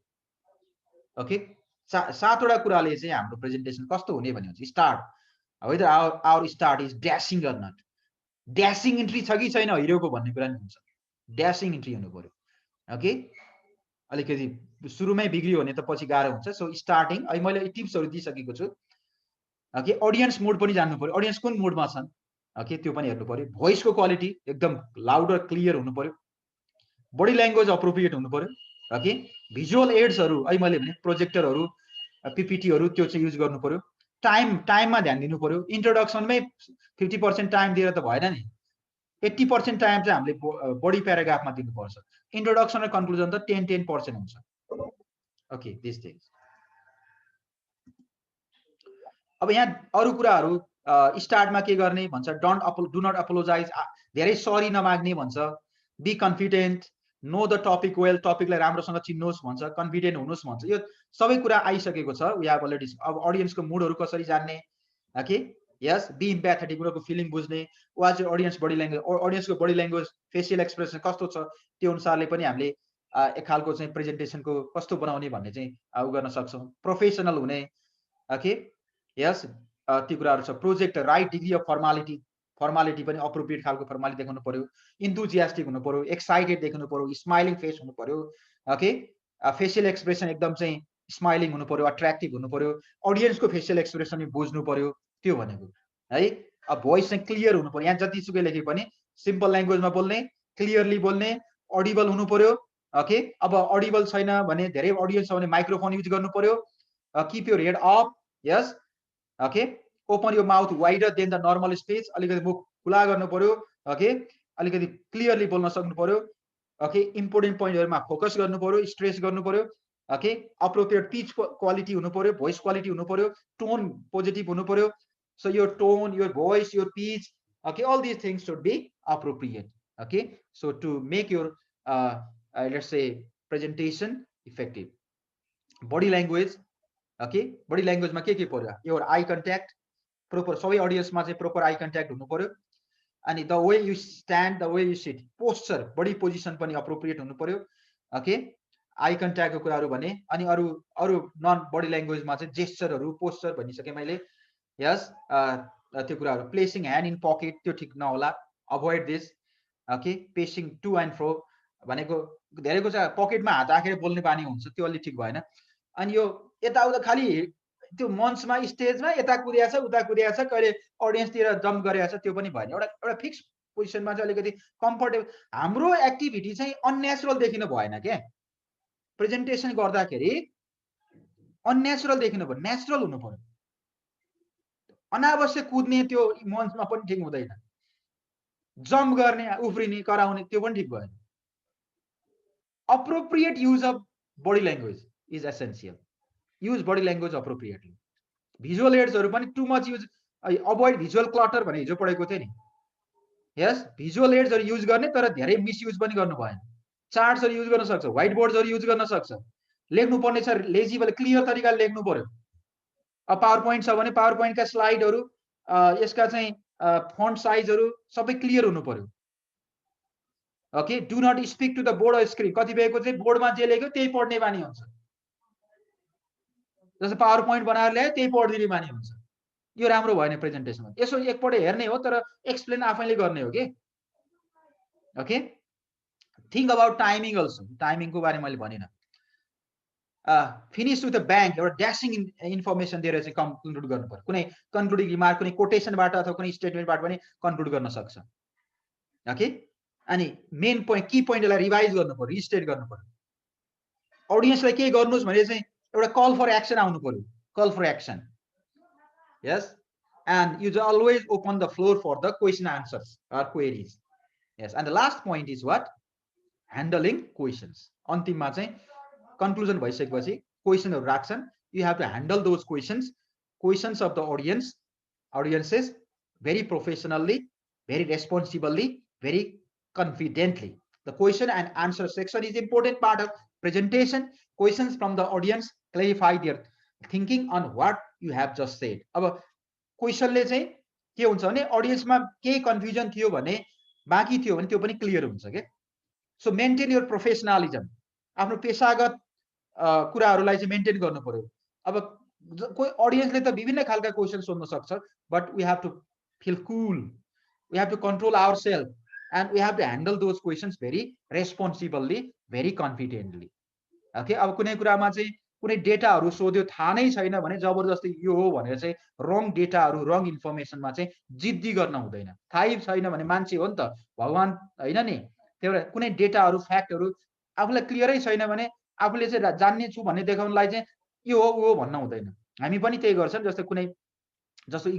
Speaker 1: okay 7 वटा कुराले चाहिँ हाम्रो presentation कस्तो हुने भन्ने start whether our start is dashing or not dashing entry छ कि छैन हिरोको भन्ने कुरा नि हुन्छ ड्यासिङ इन्ट्री हुनु पर्यो ओके अलिकति सुरुमै बिग्रियो भने त पछि गाह्रो हुन्छ सो स्टार्टिङ अहिले मैले टिप्सहरू दिइसकेको छु ओके ऑडियन्स मोड पनि जान्नु पर्यो ऑडियन्स कुन मोडमा छन् ओके त्यो पनि हेर्नु पर्यो भोइसको क्वालिटी एकदम लाउड र क्लियर हुनु पर्यो बडी ल्याङ्ग्वेज अप्रोप्रिएट हुनु पर्यो ओके भिजुअल एड्सहरू अहिले मैले भने प्रोजेक्टरहरू पीपीटीहरू त्यो चाहिँ युज गर्नु पर्यो टाइममा ध्यान दिनु पर्यो इन्ट्रोडक्सनमै 50% टाइम दिएर त भएन नि 80% टाइम चाहिँ हामीले बडी प्याराग्राफमा दिनुपर्छ इन्ट्रोडक्सन र कन्क्लुजन त 10% हुन्छ ओके दिस थिङ्स अब यहाँ अरू कुराहरू स्टार्टमा के गर्ने भन्छ डु नट अपोलोजाइज धेरै सरी नमाग्ने भन्छ be confident know the topic well टपिकलाई राम्रोसँग चिन्नुहोस् भन्छ कन्फिडेन्ट हुनुहोस् भन्छ यो सबै कुरा आइसकेको छ वी हेभ अलरेडी अब अडियन्सको मुडहरू कसरी जान्ने ओके यस बी इम्प्याथेटिक उनीहरूको फिलिङ बुझ्ने वाच अडियन्स बडी ल्याङ्ग्वेज अडियन्सको बडी ल्याङ्ग्वेज फेसियल एक्सप्रेसन कस्तो छ त्यो अनुसारले पनि हामीले एक खालको चाहिँ प्रेजेन्टेसनको कस्तो बनाउने भन्ने चाहिँ उ गर्न सक्छौँ प्रोफेसनल हुने ओके यस त्यो कुराहरू छ project right degree of formality पनि अप्रोप्रिएट खालको फर्मालिटी देखाउनु पर्यो इन्थुजियास्टिक हुनु पर्यो एक्साइटेड देख्नु पर्यो स्माइलिङ फेस हुनु पर्यो ओके फेसियल एक्सप्रेसन एकदम चाहिँ स्माइलिङ हुनु पर्यो अट्र्याक्टिभ हुनु पर्यो अडियन्सको फेसियल एक्सप्रेसन बुझ्नु पर्यो त्यो भनेको है अब भोइस चाहिँ क्लियर हुनु पर्यो यहाँ जतिसुकै लेखे पनि सिम्पल ल्याङ्ग्वेजमा बोल्ने क्लियरली बोल्ने अडिबल हुनु पर्यो ओके अब अडिबल छैन भने धेरै अडियन्स छ भने माइक्रोफोन युज गर्नु पर्यो keep your head up yes okay open your mouth wider than the normal space अलिकति मुख खुला गर्नु पर्यो ओके अलिकति क्लियरली बोल्न सक्नु पर्यो ओके इम्पोर्टेन्ट पोइन्टहरुमा फोकस गर्नु पर्यो स्ट्रेस गर्नु पर्यो ओके अप्रोप्रिएट पिच क्वालिटी हुनु पर्यो भोइस क्वालिटी हुनु पर्यो टोन पोजिटिभ हुनु पर्यो so your tone your voice your pitch okay all these things should be appropriate okay so to make your let's say presentation effective body language okay body language मा के पर्यो your eye contact proper सबै audience मा चाहिँ proper eye contact हुनु पर्यो अनि the way you stand the way you sit posture body position पनि appropriate हुनु पर्यो ओके आई कन्ट्याक्ट को कुराहरु भने अनि अरु नन बडी ल्याङ्ग्वेज मा चाहिँ जेस्चरहरु पोस्चर भनिसके मैले यस त्यो कुराहरु प्लेसिङ ह्यान्ड इन पकेट त्यो ठीक नहोला avoid this okay pacing to and fro भनेको धेरैको चाहिँ पकेटमा हात राखेर बोल्ने बानी हुन्छ त्यो अलि ठीक भएन अनि यो यताउता खाली त्यो मञ्चमा स्टेजमा यता कुदिया छ उता कुदिया छ कहिले ऑडियन्स तिर जम्प गरेको छ त्यो पनि भएन एउटा फिक्स पोजिसनमा चाहिँ अलिकति कम्फर्टेबल हाम्रो एक्टिभिटी चाहिँ अननेचुरल देखिनु भएन के प्रेजेन्टेसन गर्दाखेरि अननेचुरल देखिनु पर्यो नेचुरल हुनु पर्यो अनावश्यक कुद्ने त्यो मञ्चमा पनि ठीक हुँदैन जम्प गर्ने उफ्रिने कराउने त्यो पनि ठीक भएन appropriate use of body language is essential use body language appropriately visual aids हरु पनि too much use avoid visual clutter भने हिजो पढेको थिए नि यस visual aids हरु युज गर्ने तर धेरै मिसयुज पनि गर्नु भएन चार्ट्स हरु युज गर्न सक्छ व्हाइट बोर्ड्स हरु युज गर्न सक्छ लेख्नु पर्ने छ लेजिबल क्लियर तरिकाले लेख्नु पर्यो अब पावर पोइन्ट छ भने पावर पोइन्ट का स्लाइड हरु यसका चाहिँ फन्ट साइज हरु सबै क्लियर हुनु पर्यो Okay, do not speak to the board or screen. कतिपयको चाहिँ बोर्डमा जे लेख्यो त्यही पढ्ने बानी हुन्छ, जस्तो पावर पोइन्ट बनाएर ल्यायो त्यही पढिदिने बानी हुन्छ। यो राम्रो भएन प्रेजेन्टेसनमा। यसो एकपल्ट हेर्ने हो तर एक्सप्लेन आफैले गर्ने हो के। Okay, think about timing also. टाइमिङको बारेमा मैले भनिनँ। फिनिश विथ द ब्याङ्क एउटा ड्यासिङ इन्फर्मेसन दिएर चाहिँ कन्क्लुड गर्नु पर्यो। कुनै कन्क्लुडिङ रिमार्क कुनै कोटेसनबाट अथवा कुनै स्टेटमेन्टबाट पनि कन्क्लुड गर्न सक्छ। ओके, अनि मेन पोइन्ट की पोइन्टलाई रिभाइज गर्नु पर्यो, रिस्टेट गर्नु पर्यो। अडियन्सलाई के गर्नुहोस् भने चाहिँ एउटा कल फर एक्सन आउनु पर्यो, call for action. Yes, and you always open the floor for the question answers or queries. Yes, and the last point is what? Handling questions. अन्तिममा चाहिँ कन्क्लुजन भइसकेपछि क्वेसनहरु राख्छन्। You have to handle those questions of the audiences very professionally, very responsibly, very confidently. The question and answer section is important part of presentation. Questions from the audience clarify their thinking on what you have just said. अब क्वेसनले चाहिँ के हुन्छ भने अडियन्समा केही confusion थियो भने, बाँकी थियो भने त्यो पनि क्लियर हुन्छ के। So maintain your professionalism. आफ्नो पेशागत कुराहरूलाई चाहिँ मेन्टेन गर्नु पर्यो। अब कोही अडियन्सले त विभिन्न खालका क्वेसन सोध्न सक्छ, but we have to feel cool, we have to control ourself and we have to handle those questions very responsibly, very confidently. Okay, अब कुनै कुरामा चाहिँ कुनै डेटाहरु सोध्यो थाहा नै छैन भने जबरजस्ती यो हो भनेर चाहिँ रङ डेटाहरु, रङ इन्फर्मेसनमा चाहिँ जिद्दी गर्न हुँदैन। थाहै छैन भने मान्छे हो नि त, भगवान हैन नि। त्यही भएर कुनै डेटाहरु, फ्याक्टहरु आफूलाई क्लियरै छैन भने आफूले चाहिँ जान्ने छु भन्ने देखाउनलाई चाहिँ यो हो ऊ हो भन्न हुँदैन। हामी पनि त्यही गर्छौं। जस्तो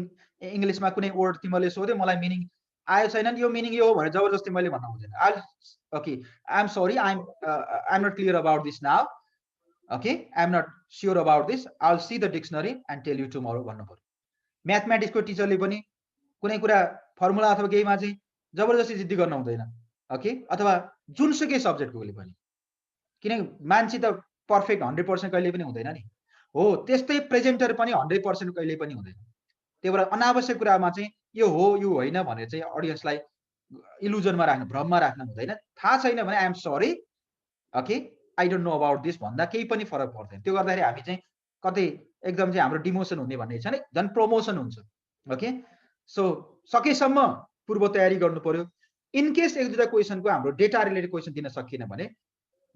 Speaker 1: इंग्लिशमा कुनै वर्ड तिमीले सोध्यो, मलाई मिनिङ आयो छैन, यो मिनिङ यो हो भनेर जबरजस्ती मैले भन्न हुँदैन। Okay, I am sorry, I am not clear about this now. Okay, I'm not sure about this. I'll see the dictionary and tell you tomorrow भन्नु पर्यो। म्याथमेटिक्स को टिचरले पनि कुनै कुरा फर्मुला अथवा केहीमा चाहिँ जबरजस्ती जिद्दी गर्न हुँदैन। ओके, अथवा जुनसुकै सब्जेक्टकोले पनि, किनकि मान्छे त पर्फेक्ट 100% कहिले पनि हुँदैन नि। हो, त्यस्तै प्रेजेन्टर पनि 100% कहिले पनि हुँदैन। त्यही भएर अनावश्यक कुरामा चाहिँ यो हो यो होइन भनेर चाहिँ अडियन्सलाई इल्युजनमा राख्नु, भ्रममा राख्नु हुँदैन। थाहा छैन भने I am sorry, okay, I don't know about this भन्दा केही पनि फरक पर्दैन। त्यो गर्दाखेरि हामी चाहिँ कतै एकदम चाहिँ हाम्रो डिमोसन हुने भन्ने छैन, झन् प्रमोसन हुन्छ। ओके, सो सकेसम्म पूर्व तयारी गर्नु पर्यो। इन केस एक दुईटा क्वेसनको हाम्रो डेटा रिलेटेड क्वेसन दिन सकिएन भने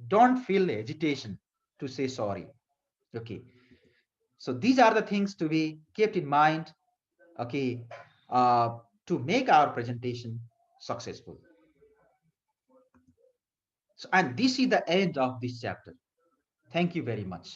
Speaker 1: don't feel hesitation to say sorry. Okay, so these are the things to be kept in mind, okay, to make our presentation successful. And this is the end of this chapter. Thank you very much.